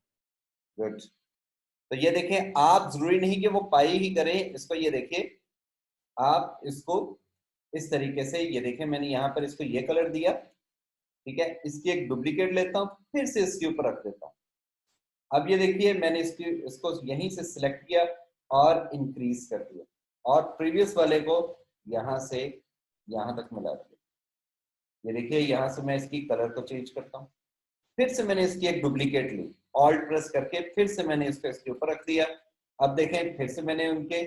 गुड। तो ये देखें आप जरूरी नहीं कि वो पाई ही करें इसको, ये देखिए आप इसको इस तरीके से, ये देखें मैंने यहाँ पर इसको ये कलर दिया, ठीक है। इसकी एक डुप्लीकेट लेता हूँ, फिर से इसके ऊपर रख देता हूँ। अब ये देखिए मैंने इसको यहीं से सिलेक्ट किया और इंक्रीज कर दिया, और प्रीवियस वाले को यहाँ से यहाँ तक मिला दिया। ये देखिए यहाँ से मैं इसकी कलर को चेंज करता हूँ, फिर से मैंने इसकी एक डुप्लीकेट ली, ऑल्ट प्रेस करके फिर से मैंने इसको इसके ऊपर रख दिया। अब देखें फिर से मैंने उनके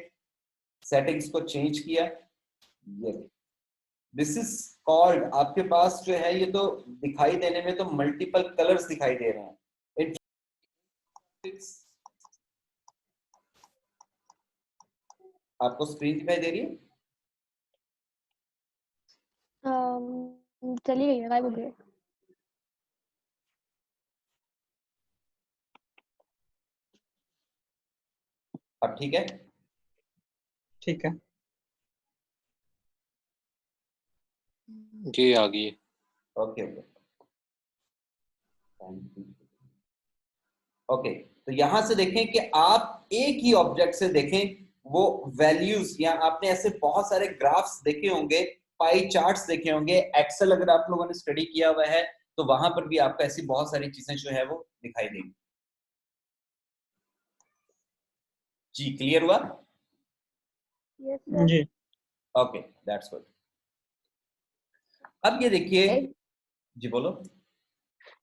सेटिंग्स को चेंज किया, ये दिस इज कॉल्ड, आपके पास जो है ये तो दिखाई देने में तो मल्टीपल कलर्स दिखाई दे रहे हैं। आपको स्क्रीन दिखाई दे रही है? चली गई है, गायब हो गई है। अब ठीक है, ठीक है। जी आ गई है। Okay okay. तो यहां से देखें कि आप एक ही ऑब्जेक्ट से देखें वो वैल्यूज, या आपने ऐसे बहुत सारे ग्राफ्स देखे होंगे, पाई चार्ट्स देखे होंगे, एक्सेल अगर आप लोगों ने स्टडी किया हुआ है तो वहां पर भी आपको ऐसी बहुत सारी चीजें जो है वो दिखाई देंगी। जी क्लियर हुआ? Yes sir. जी। Okay that's good. अब ये देखिए, एक जी बोलो।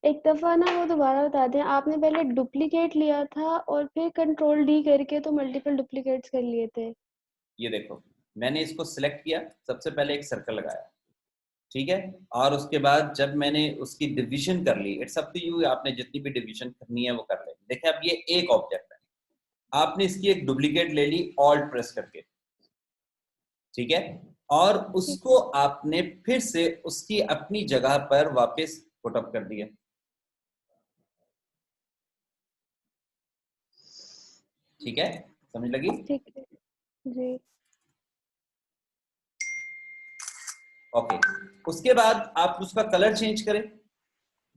एक दफा ना वो दोबारा बता दें, आपने पहले डुप्लीकेट लिया था और फिर कंट्रोल डी करके तो मल्टीपल डुप्लीकेट्स कर लिए थे। ये देखो, मैंने इसको सिलेक्ट किया, सबसे पहले एक सर्कल लगाया, ठीक है, और उसके बाद जब मैंने उसकी डिवीजन कर ली, इट्स अप टू यू, आपने जितनी भी डिवीजन करनी है वो कर ले। देखिए अब ये एक ऑब्जेक्ट है, आपने इसकी एक डुप्लीकेट ले ली ऑल्ट प्रेस करके, ठीक है, और उसको आपने फिर से उसकी अपनी जगह पर वापस पुट अप कर दिया। ठीक है, समझ लगी? ठीक है जी। ओके, उसके बाद आप उसका कलर चेंज करें।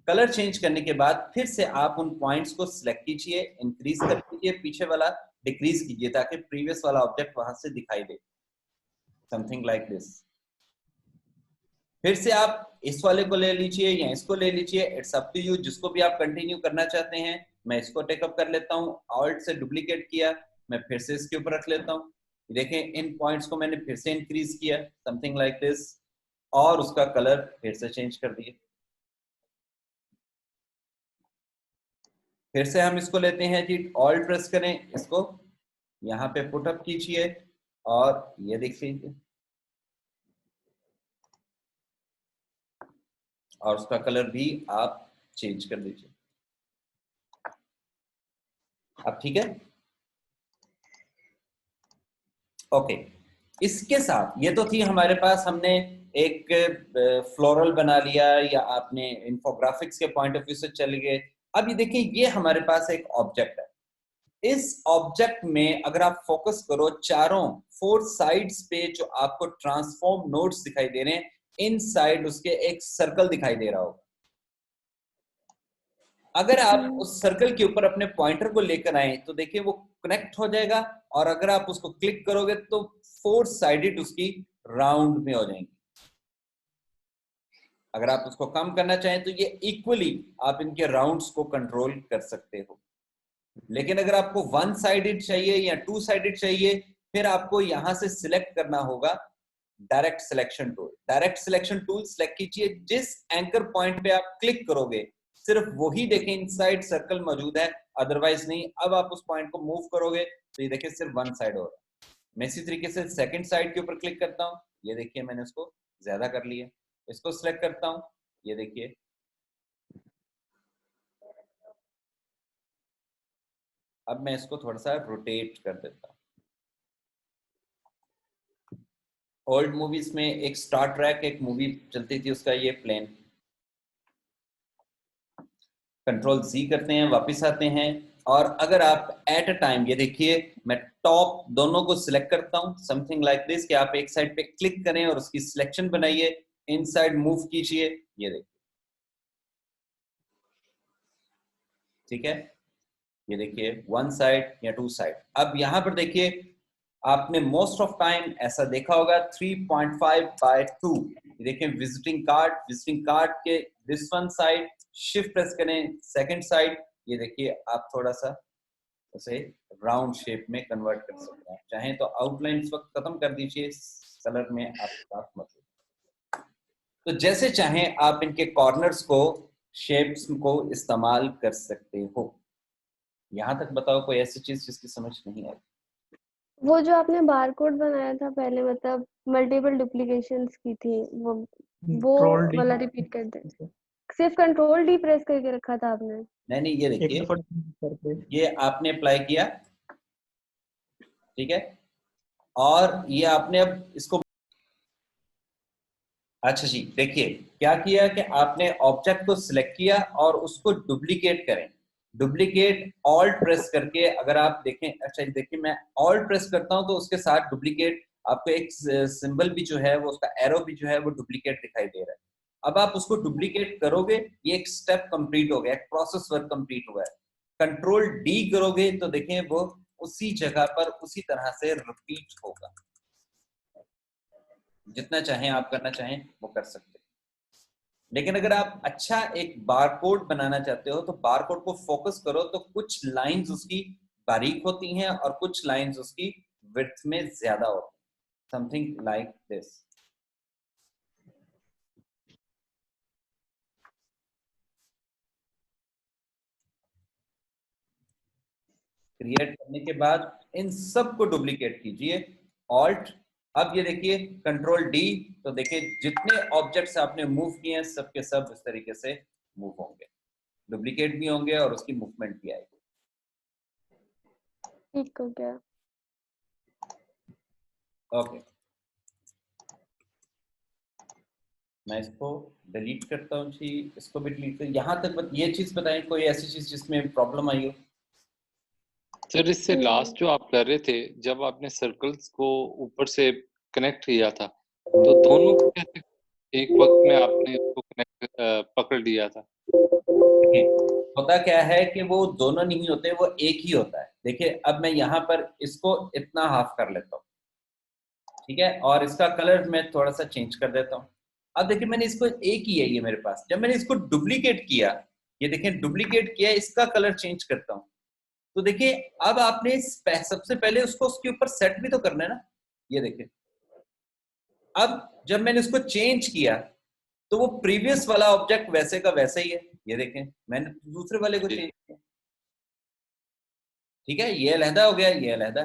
कलर चेंज करने के बाद फिर से आप उन पॉइंट्स को सिलेक्ट कीजिए, इंक्रीज कर दीजिए, पीछे वाला डिक्रीज कीजिए ताकि प्रीवियस वाला ऑब्जेक्ट वहां से दिखाई दे, समथिंग लाइक दिस। फिर से आप इस वाले को ले लीजिए या इसको ले लीजिए, इट्स अप टू यू, जिसको भी आप कंटिन्यू करना चाहते हैं। मैं इसको टेकअप कर लेता हूँ, ऑल्ट से डुप्लीकेट किया, मैं फिर से इसके ऊपर रख लेता हूँ। देखें इन पॉइंट्स को मैंने फिर से इंक्रीज किया, समथिंग लाइक दिस, और उसका कलर फिर से चेंज कर दिए। फिर से हम इसको लेते हैं जी, ऑल्ट प्रेस करें, इसको यहाँ पे पुट अप कीजिए और ये देखिए, और उसका कलर भी आप चेंज कर दीजिए। अब ठीक है, ओके। इसके साथ ये तो थी हमारे पास, हमने एक फ्लोरल बना लिया या आपने इन्फोग्राफिक्स के पॉइंट ऑफ व्यू से चले गए। अब ये देखिए, ये हमारे पास एक ऑब्जेक्ट है। इस ऑब्जेक्ट में अगर आप फोकस करो, चारों 4 साइड्स पे जो आपको ट्रांसफॉर्म नोड्स दिखाई दे रहे हैं, इन साइड उसके एक सर्कल दिखाई दे रहा होगा। अगर आप उस सर्कल के ऊपर अपने पॉइंटर को लेकर आए तो देखिए वो कनेक्ट हो जाएगा, और अगर आप उसको क्लिक करोगे तो 4 साइडेड उसकी राउंड में हो जाएंगी। अगर आप उसको कम करना चाहें तो ये इक्वली आप इनके राउंड्स को कंट्रोल कर सकते हो। लेकिन अगर आपको 1 साइडेड चाहिए या 2 साइडेड चाहिए, फिर आपको यहां से सिलेक्ट करना होगा direct selection tool. Direct selection tool select कीजिए, जिस एंकर पॉइंट पे आप क्लिक करोगे सिर्फ वही देखें इनसाइड सर्कल मौजूद है, अदरवाइज नहीं। अब आप उस पॉइंट को मूव करोगे तो ये देखिए सिर्फ 1 साइड हो रहा है। मैं इसी तरीके से सेकंड साइड के ऊपर क्लिक करता हूँ, ये देखिए मैंने उसको ज्यादा कर लिया। इसको सिलेक्ट करता हूँ, ये देखिए अब मैं इसको थोड़ा सा रोटेट कर देता हूँ। ओल्ड मूवीज में एक स्टार ट्रैक एक मूवी चलती थी, उसका ये प्लेन। कंट्रोल Z करते हैं, वापस आते हैं, और अगर आप एट अ टाइम, ये देखिए मैं टॉप दोनों को सिलेक्ट करता हूं, समथिंग लाइक दिस, कि आप एक साइड पे क्लिक करें और उसकी सिलेक्शन बनाइए, इनसाइड मूव कीजिए, ये देखिए, ठीक है, ये देखिए 1 साइड या 2 साइड। अब यहां पर देखिए, आपने मोस्ट ऑफ टाइम ऐसा देखा होगा 3.5/2। ये देखिए विजिटिंग कार्ड के this one side, shift press करें सेकंड साइड, ये देखिए आप थोड़ा सा उसे राउंड शेप में कन्वर्ट कर सकते हैं। चाहें तो आउटलाइन इस वक्त खत्म कर दीजिए, कलर में आपके पास मौजूद। तो जैसे चाहें आप इनके कॉर्नर्स को, शेप्स को इस्तेमाल कर सकते हो। यहां तक बताओ कोई ऐसी चीज जिसकी समझ नहीं आई? वो जो आपने बारकोड बनाया था पहले, मतलब मल्टीपल डुप्लीकेशंस की थी, वो कंट्रोल डी वाला रिपीट कर दे। सिर्फ कंट्रोल डी प्रेस करके रखा था आपने? नहीं, ये एक देखिए, दफा करके ये आपने अप्लाई किया, ठीक है, और ये आपने अब इसको, अच्छा जी, देखिए क्या किया कि आपने ऑब्जेक्ट को सिलेक्ट किया और उसको डुप्लीकेट करें। डुप्लीकेट ऑल्ट प्रेस करके, अगर आप देखें, अच्छा देखिए मैं ऑल्ट प्रेस करता हूं तो उसके साथ डुप्लीकेट, आपको एक सिंबल भी जो है वो, उसका एरो भी जो है वो डुप्लीकेट दिखाई दे रहा है। अब आप उसको डुप्लीकेट करोगे, ये एक स्टेप कंप्लीट हो गया, एक प्रोसेस वर्क कंप्लीट हुआ है। कंट्रोल डी करोगे तो देखें वो उसी जगह पर उसी तरह से रिपीट होगा। जितना चाहें आप करना चाहें वो कर सकते हैं। लेकिन अगर आप अच्छा एक बारकोड बनाना चाहते हो तो बारकोड को फोकस करो, तो कुछ लाइंस उसकी बारीक होती हैं और कुछ लाइंस उसकी विड्थ में ज्यादा होती हैं, समथिंग लाइक दिस। क्रिएट करने के बाद इन सबको डुप्लीकेट कीजिए, ऑल्ट। अब ये देखिए कंट्रोल डी, तो देखिए जितने ऑब्जेक्ट्स आपने मूव किए हैं सबके सब इस तरीके से मूव होंगे, डुप्लीकेट भी होंगे और उसकी मूवमेंट भी आएगी। ठीक हो गया। ओके, मैं इसको डिलीट करता हूँ जी, इसको भी डिलीट कर। यहाँ तक ये चीज बताएं, कोई ऐसी चीज जिसमें प्रॉब्लम आई हो? सर इससे नहीं। लास्ट जो आप कर रहे थे, जब आपने सर्कल्स को ऊपर से कनेक्ट किया था, तो दोनों को कैसे एक वक्त में आपने उसको कनेक्ट पकड़ लिया था? होता क्या है कि वो दोनों नहीं होते, वो एक ही होता है। देखिए अब मैं यहाँ पर इसको इतना हाफ कर लेता हूँ, ठीक है, और इसका कलर मैं थोड़ा सा चेंज कर देता हूँ। अब देखिए मैंने इसको एक ही है ये मेरे पास, जब मैंने इसको डुप्लीकेट किया, ये देखिए डुप्लीकेट किया, इसका कलर चेंज करता हूँ, तो देखिए अब आपने सबसे पहले उसको उसके ऊपर सेट भी तो करना है ना। ये देखिए अब जब मैंने उसको चेंज किया तो वो प्रीवियस वाला ऑब्जेक्ट वैसे का वैसे ही है। ये देखें मैंने दूसरे वाले को चेंज किया, ठीक है, ये अलहदा हो गया, ये अलहदा।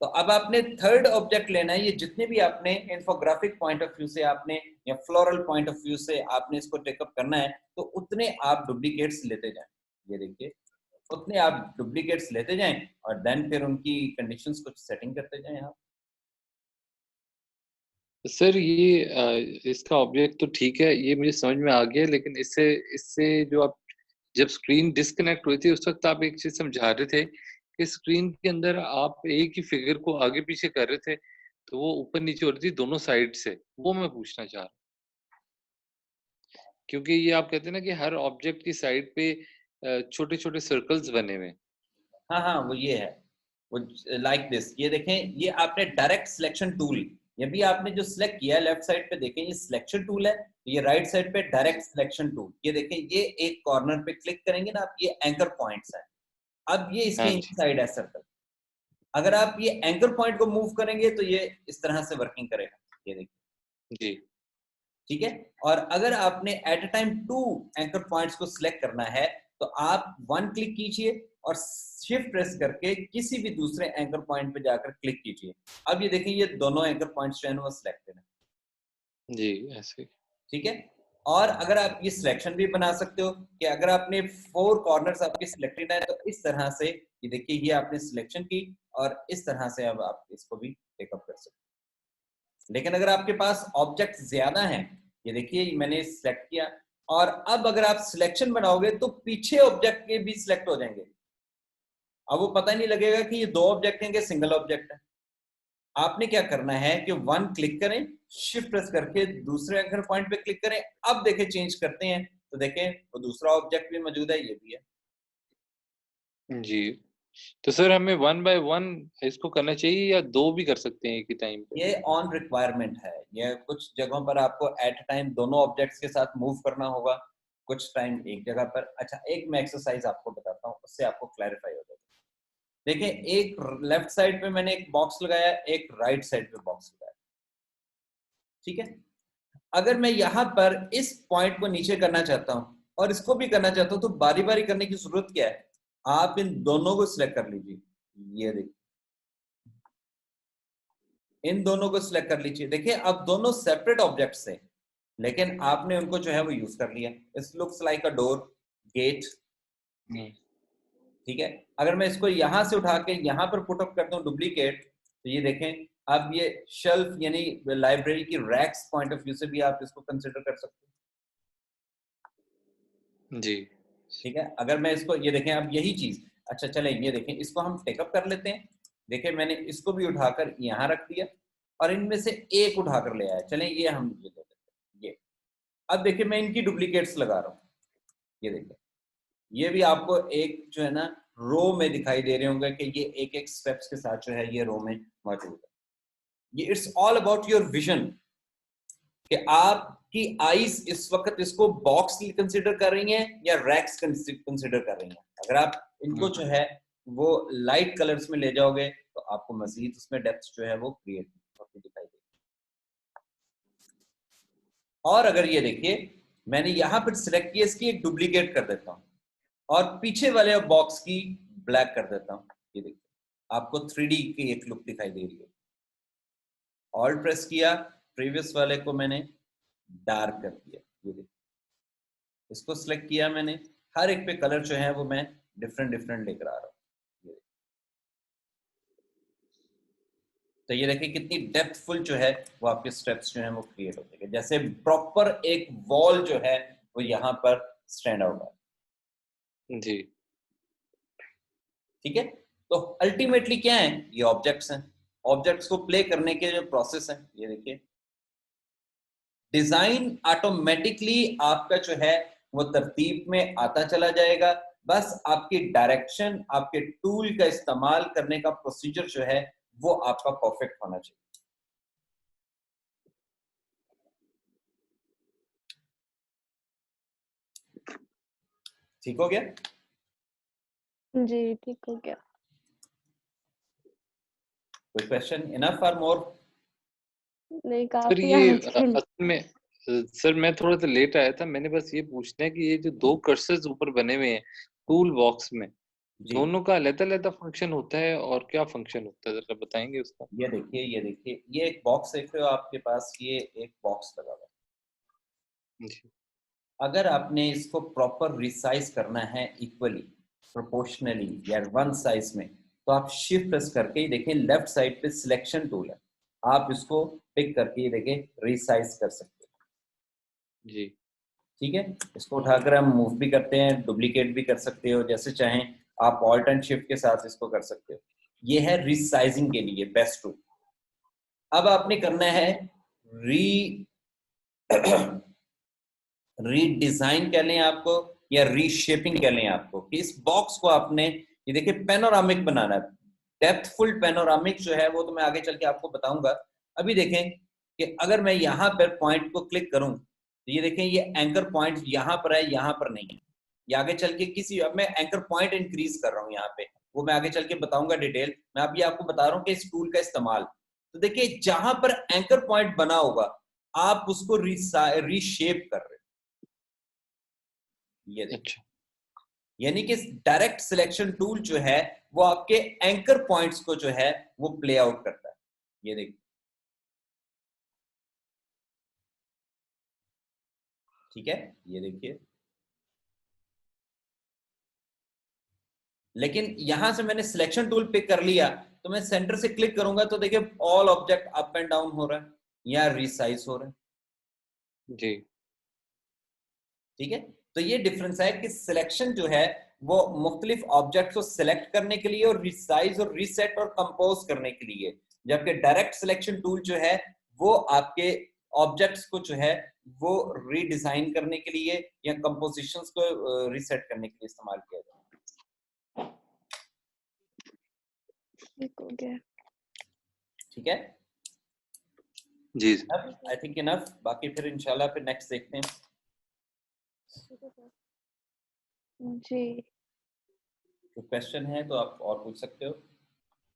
तो अब आपने थर्ड ऑब्जेक्ट लेना है। ये जितने भी आपने इंफोग्राफिक पॉइंट ऑफ व्यू से आपने या फ्लोरल पॉइंट ऑफ व्यू से आपने इसको टेकअप करना है, तो उतने आप डुप्लीकेट्स लेते जाएं। ये देखिए उतने आप डुप्लीकेट्स लेते जाएं और देन फिर उनकी कंडीशंस को सेटिंग करते जाएं आप। सर ये इसका ऑब्जेक्ट तो ठीक है, ये मुझे समझ में आ गया, लेकिन इससे इससे जो आप जब स्क्रीन डिस्कनेक्ट हुई थी उस वक्त आप एक चीज समझा रहे थे कि स्क्रीन के अंदर आप एक ही फिगर को आगे पीछे कर रहे थे, तो वो ऊपर नीचे हो रही थी दोनों साइड से। वो मैं पूछना चाह रहा हूँ, क्योंकि ये आप कहते हैं ना कि हर ऑब्जेक्ट की साइड पे छोटे छोटे सर्कल्स बने हुए हैं। हाँ हाँ, वो ये है, वो लाइक दिस। ये देखें, ये आपने डायरेक्ट सिलेक्शन टूल, ये भी आपने जो सिलेक्ट किया है लेफ्ट साइड पे, देखें ये सिलेक्शन टूल है, ये राइट साइड पे डायरेक्ट सिलेक्शन टूल। ये देखें ये एक कॉर्नर पे क्लिक करेंगे ना आप, ये एंकर पॉइंट्स है। अब ये इसके हाँ जी इनसाइड है सर्कल। अगर आप ये एंकर पॉइंट को मूव करेंगे तो ये इस तरह से वर्किंग करेगा। ये देखिए, जी ठीक है। और अगर आपने eight a time 2 anchor points को सिलेक्ट करना है तो आप 1 क्लिक कीजिए और शिफ्ट प्रेस करके किसी भी दूसरे एंकर पॉइंट पे जाकर क्लिक कीजिए। अब ये देखिए ये दोनों एंकर पॉइंट्स जो है वो सिलेक्टेड है, जी ऐसे। ठीक है। और अगर आप ये सिलेक्शन भी बना सकते हो कि अगर आपने 4 कॉर्नर्स आपके सिलेक्टेड है तो इस तरह से, ये देखिए ये आपने सिलेक्शन की और इस तरह से अब आप इसको भी टेकअप कर सकते हो। लेकिन अगर आपके पास ऑब्जेक्ट ज्यादा हैं, ये देखिए मैंने सिलेक्ट किया, और अब अगर आप सिलेक्शन बनाओगे तो पीछे ऑब्जेक्ट के भी सिलेक्ट हो जाएंगे। अब वो पता नहीं लगेगा कि ये 2 ऑब्जेक्ट हैं कि सिंगल ऑब्जेक्ट है। आपने क्या करना है कि 1 क्लिक करें, शिफ्ट प्रेस करके दूसरे एंकर पॉइंट पे क्लिक करें। अब देखें चेंज करते हैं तो देखें वो दूसरा ऑब्जेक्ट भी मौजूद है, ये भी है। जी तो सर हमें 1 बाय 1 इसको करना चाहिए या 2 भी कर सकते हैं एक ही टाइम पे? ये ऑन रिक्वायरमेंट है। ये कुछ जगहों पर आपको एट टाइम दोनों ऑब्जेक्ट्स के साथ मूव करना होगा, कुछ टाइम एक जगह पर। अच्छा, एक मैं एक्सरसाइज आपको बताता हूँ, उससे आपको क्लैरिफाई हो जाएगा। देखिए एक लेफ्ट साइड पे मैंने एक बॉक्स लगाया, एक राइट साइड पे बॉक्स लगाया, ठीक है। अगर मैं यहाँ पर इस पॉइंट को नीचे करना चाहता हूँ और इसको भी करना चाहता हूँ, तो बारी बारी करने की जरूरत क्या है, आप इन दोनों को सिलेक्ट कर लीजिए। ये देखिए इन दोनों को सिलेक्ट कर लीजिए। देखिए अब दोनों सेपरेट ऑब्जेक्ट्स हैं, लेकिन आपने उनको जो है वो यूज कर लिया। इस looks like a door, gate, ठीक है। अगर मैं इसको यहां से उठा के यहाँ पर पुट अप करता हूँ डुप्लीकेट, तो ये देखें अब ये शेल्फ यानी लाइब्रेरी की रैक्स पॉइंट ऑफ व्यू से भी आप इसको कंसिडर कर सकते हैं, जी ठीक है। अगर मैं इसको, ये देखें अब यही चीज, अच्छा चले ये देखें इसको हम टेकअप कर लेते हैं। देखिए मैंने इसको भी उठाकर यहाँ रख दिया और इनमें से एक उठाकर ले आया। चलें ये हम ये ले लेते हैं। ये अब देखिए मैं इनकी डुप्लीकेट्स लगा रहा हूँ। ये देखिए ये भी आपको एक जो है ना रो में दिखाई दे रहे होंगे कि ये एक एक स्टेप्स के साथ जो है ये रो में मौजूद है। ये it's all about your vision कि आपकी आईज इस वक्त इसको बॉक्स कंसिडर कर रही हैं या रैक्स कंसिडर कर रही हैं। अगर आप इनको जो है वो लाइट कलर्स में ले जाओगे तो आपको मजीद उसमें डेप्थ जो है वो क्रिएट दिखाई देगी। और अगर ये देखिए मैंने यहां पर सिलेक्ट किया, इसकी एक डुप्लीकेट कर देता हूं और पीछे वाले बॉक्स की ब्लैक कर देता हूँ, ये देखिए आपको 3D की एक लुक दिखाई दे रही है। ऑल्ट प्रेस किया, प्रीवियस वाले को मैंने डार्क कर दिया, ये देखिए इसको सिलेक्ट किया मैंने, हर एक पे कलर जो है वो मैं डिफरेंट डिफरेंट लेकर आ रहा हूँ। तो ये देखिए कितनी डेप्थफुल जो है वो आपके स्टेप्स जो हैं वो क्रिएट होते हैं, जैसे प्रॉपर एक वॉल जो है वो यहाँ पर स्टैंड आउट है। जी ठीक है, तो अल्टीमेटली क्या है, ये ऑब्जेक्ट्स हैं, ऑब्जेक्ट्स को प्ले करने के जो प्रोसेस है, ये देखिए डिजाइन ऑटोमेटिकली आपका जो है वो तरतीब में आता चला जाएगा। बस आपकी डायरेक्शन, आपके टूल का इस्तेमाल करने का प्रोसीजर जो है वो आपका परफेक्ट होना चाहिए। ठीक हो गया? जी ठीक हो गया। कोई क्वेश्चन? इनफ और मोर? नहीं, सर, काफी ये आज के लिए। असल में सर मैं थोड़ा सा लेट आया था, मैंने बस ये पूछना है कि ये जो 2 कर्सर्स ऊपर बने हुए हैं टूल बॉक्स में, जी, दोनों का अलग-अलग फंक्शन होता है और क्या फंक्शन होता है, जरा बताएंगे उसका? ये देखिए, ये देखिए, ये एक बॉक्स देख रहे हो आपके पास, ये एक बॉक्स लगा हुआ है। जी अगर आपने इसको प्रॉपर रिसाइज करना है इक्वली, प्रोपोर्शनली या वन साइज में, तो आप शिफ्ट प्रेस करके ही देखिए लेफ्ट साइड पे सिलेक्शन टूल है, आप इसको पिक करके देखिए रिसाइज कर सकते हैं। जी ठीक है, इसको उठाकर हम मूव भी करते हैं, डुप्लीकेट भी कर सकते हो, जैसे चाहें आप ऑल्ट एंड शिफ्ट के साथ इसको कर सकते हो। ये है रिसाइजिंग के लिए बेस्ट टूल। अब आपने करना है री रीडिजाइन कह लें आपको या रीशेपिंग कह लें आपको, कि इस बॉक्स को आपने, ये देखिए पैनोरामिक बनाना है, डेप्थफुल पैनोरामिक जो है वो तो मैं आगे चल के आपको बताऊंगा। अभी देखें कि अगर मैं यहाँ पर पॉइंट को क्लिक करूं तो ये देखें ये एंकर पॉइंट यहाँ पर है, यहाँ पर नहीं है। ये आगे चल के किसी, अब मैं एंकर पॉइंट इंक्रीज कर रहा हूँ यहाँ पे, वो मैं आगे चल के बताऊंगा डिटेल। मैं अभी आपको बता रहा हूँ कि इस टूल का इस्तेमाल, तो देखिए जहां पर एंकर पॉइंट बना होगा आप उसको रीशेप कर रहे हो, ये देखिए। अच्छा यानी कि डायरेक्ट सिलेक्शन टूल जो है वो आपके एंकर पॉइंट्स को जो है वो प्ले आउट करता है, ये देखिए। ठीक है, ये देखिए, लेकिन यहां से मैंने सिलेक्शन टूल पिक कर लिया, तो मैं सेंटर से क्लिक करूंगा तो देखिए all object up and down हो रहा है या रिसाइज हो रहा है। जी ठीक है, तो ये डिफरेंस है कि सिलेक्शन जो है वो मुख्तलिफ ऑब्जेक्ट को सिलेक्ट करने के लिए और रिसाइज और रीसेट और कंपोज करने के लिए, जबकि डायरेक्ट सिलेक्शन टूल जो है वो आपके ऑब्जेक्ट्स को जो है वो रीडिजाइन करने के लिए या कंपोजिशंस को रीसेट करने के लिए इस्तेमाल किया जाता है। ठीक हो गया। ठीक है, जी अब आई थिंक इनफ, बाकी फिर इंशाल्लाह फिर नेक्स्ट देखते हैं। जी कोई क्वेश्चन है तो आप और पूछ सकते हो।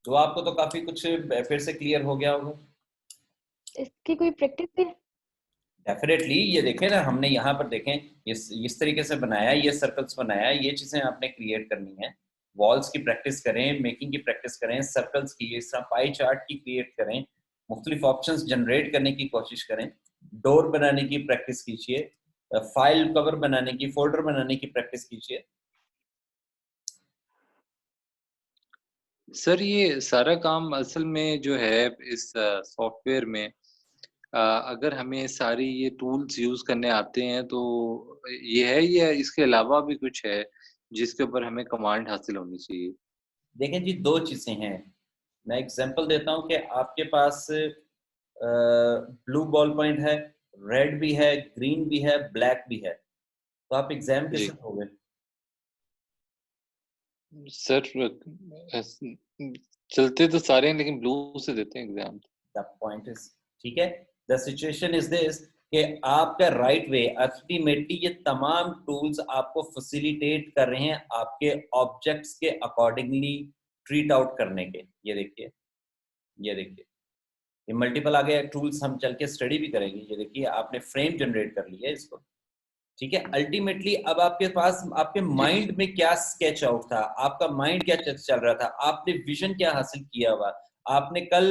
तो आपको तो काफी कुछ फिर से क्लियर हो गया होगा। इसकी कोई प्रैक्टिस भी है? डेफिनेटली, ये देखें ना, हमने यहाँ पर देखें इस तरीके से बनाया, ये सर्कल्स बनाया, ये चीजें आपने क्रिएट करनी है। वॉल्स की प्रैक्टिस करें, मेकिंग की प्रैक्टिस करें, सर्कल्स की, इस तरह पाई चार्ट की क्रिएट करें, मुख्तलिफ ऑप्शंस जनरेट करने की कोशिश करें, डोर बनाने की प्रैक्टिस कीजिए, फाइल कवर बनाने की, फोल्डर बनाने की प्रैक्टिस कीजिए। सर, ये सारा काम असल में जो है इस सॉफ्टवेयर में, अगर हमें सारी ये टूल्स यूज करने आते हैं तो ये है, या इसके अलावा भी कुछ है जिसके ऊपर हमें कमांड हासिल होनी चाहिए? देखें जी, दो चीजें हैं। मैं एग्जांपल देता हूं कि आपके पास ब्लू बॉल पॉइंट है, रेड भी है, ग्रीन भी है, ब्लैक भी है, तो आप एग्जाम जी कैसे दोगे? सर, चलते तो सारे हैं लेकिन ब्लू से देते हैं एग्जाम। द पॉइंट इज, ठीक है, द सिचुएशन इज दिस कि आपका राइट वे, अल्टीमेटली ये तमाम टूल्स आपको फैसिलिटेट कर रहे हैं आपके ऑब्जेक्ट्स के अकॉर्डिंगली ट्रीट आउट करने के। ये देखिए, ये देखिए, ये मल्टीपल आगे टूल्स हम चल के स्टडी भी करेंगे। ये देखिए, आपने फ्रेम जनरेट कर लिया है इसको, ठीक है। अल्टीमेटली अब आपके पास आपके माइंड में क्या स्केच आउट था, आपका माइंड क्या चल रहा था, आपने विजन क्या हासिल किया हुआ, आपने कल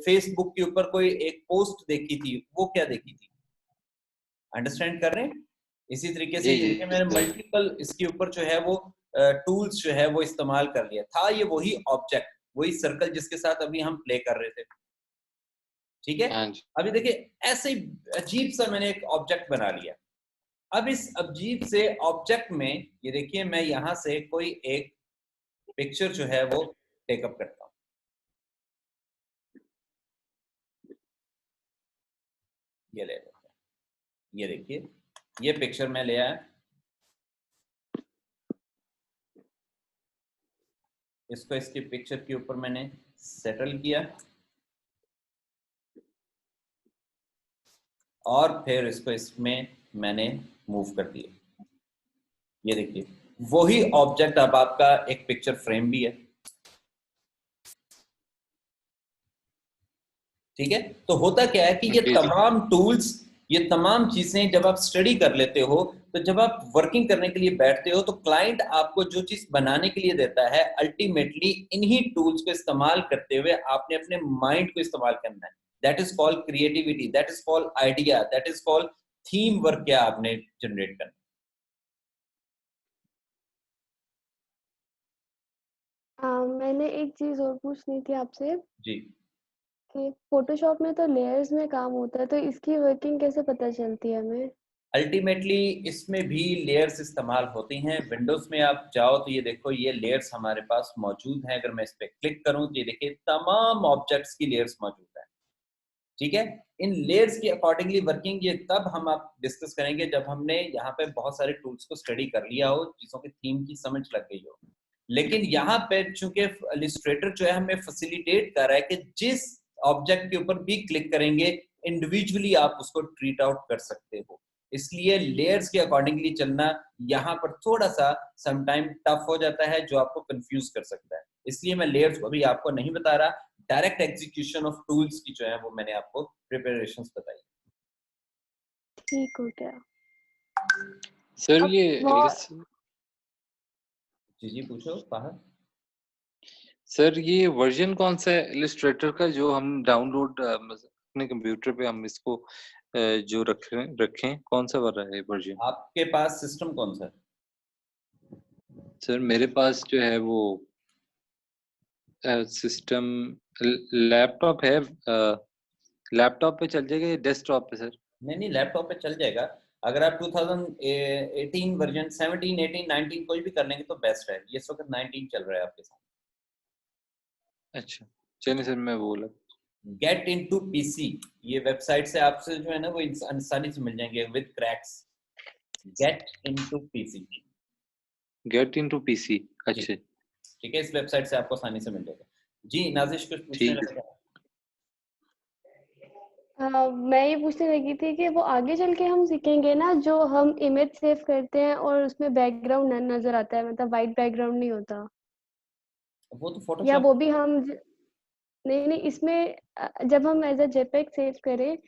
फेसबुक के ऊपर कोई एक पोस्ट देखी थी, वो क्या देखी थी, अंडरस्टैंड कर रहे हैं? इसी तरीके से जी, ये मैंने सर। मल्टीपल इसके ऊपर जो है वो टूल्स जो है वो इस्तेमाल कर लिया था। ये वही ऑब्जेक्ट, वही सर्कल जिसके साथ अभी हम प्ले कर रहे थे, ठीक है। हाँ जी। अभी देखिए ऐसे ही अजीब सा मैंने एक ऑब्जेक्ट बना लिया। अब इस अजीब से ऑब्जेक्ट में ये देखिए मैं यहां से कोई एक पिक्चर जो है वो टेकअप करता हूं। ये ले लेते हैं, ये देखिए ये पिक्चर मैं ले आया, इसको इसके पिक्चर के ऊपर मैंने सेटल किया और फिर इसको इसमें मैंने मूव कर दिया। ये देखिए वही ऑब्जेक्ट अब आपका एक पिक्चर फ्रेम भी है, ठीक है। तो होता क्या है कि ये जी, जी। तमाम टूल्स, ये तमाम चीजें जब आप स्टडी कर लेते हो, तो जब आप वर्किंग करने के लिए बैठते हो, तो क्लाइंट आपको जो चीज बनाने के लिए देता है, अल्टीमेटली इन्हीं टूल्स को इस्तेमाल करते हुए आपने अपने माइंड को इस्तेमाल करना है। That is called creativity, that is called idea, that is called theme work, क्या आपने जनरेट करना। मैंने एक चीज और पूछनी थी आपसे जी, कि फोटोशॉप में तो लेयर्स में काम होता है, तो इसकी वर्किंग कैसे पता चलती है हमें? अल्टीमेटली इसमें भी लेयर्स इस्तेमाल होती हैं। विंडोज में आप जाओ तो ये देखो ये लेयर्स हमारे पास मौजूद हैं। अगर मैं इस पर क्लिक करूं तो ये देखिए तमाम ऑब्जेक्ट्स की लेयर्स मौजूद है, ठीक है। इन लेयर्स की अकॉर्डिंगली वर्किंग ये तब हम आप डिस्कस करेंगे जब हमने यहाँ पे बहुत सारे टूल्स को स्टडी कर लिया हो, चीजों की थीम की समझ लग गई हो। लेकिन यहाँ पे चूंकि इलस्ट्रेटर जो है हमें फैसिलिटेट कर रहा है कि जिस ऑब्जेक्ट के ऊपर भी क्लिक करेंगे इंडिविजुअली आप उसको ट्रीट आउट कर सकते हो, इसलिए लेयर्स के अकॉर्डिंगली चलना यहाँ पर थोड़ा सा समटाइम टफ हो जाता है, जो आपको कंफ्यूज कर सकता है। इसलिए मैं लेयर्स को अभी आपको नहीं बता रहा, डायरेक्ट एग्जीक्यूशन ऑफ टूल्स की जो है वो मैंने आपको प्रिपरेशंस बताई। ठीक हो गया। सर अब ये वो जी जी पूछो बाहर। सर ये वर्जन कौन सा है इलस्ट्रेटर का जो हम डाउनलोड अपने कंप्यूटर पे हम इसको जो रखें कौन सा वाला है वर्जन? आपके पास सिस्टम कौन सा है? सर मेरे पास जो है वो सिस्टम लैपटॉप है। लैपटॉप पे चल जाएगा या डेस्कटॉप पे सर? नहीं लैपटॉप पे चल जाएगा। अगर आप 2018 वर्जन 17, 18, 19 कोई भी कर लेंगे तो बेस्ट है। ये इस वक्त 19 चल रहा है आपके साथ। अच्छा चलिए सर मैं बोला। गेट इनटू पीसी, ये वेबसाइट से आपसे जो है ना वो आसानी से मिल जाएंगे with cracks. Get into PC, get into PC. जी अच्छा ठीक है, इस वेबसाइट से आपको आसानी से मिल जाएगा। जी नाजिश कुछ पूछने ठीक है। लगा? मैं ये पूछने लगी थी कि वो आगे चल के हम सीखेंगे ना, जो हम इमेज सेव करते हैं और उसमें बैकग्राउंड नजर आता है, मतलब वाइट बैकग्राउंड नहीं होता, वो तो या फोटोशॉप। वो भी हम नहीं नहीं इसमें जब हम एज अ जेपेग सेव करें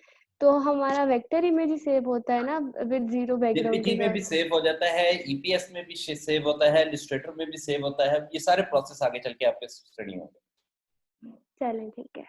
तो हमारा वेक्टर इमेज ही सेव होता है ना, विद जीरो बैकग्राउंड जेपीजी के में भी साथ। सेव हो जाता है, ईपीएस में भी सेव होता है, इलस्ट्रेटर में भी सेव होता है। ये सारे प्रोसेस आगे चल के आपके स्टडी होंगे। चलें ठीक है।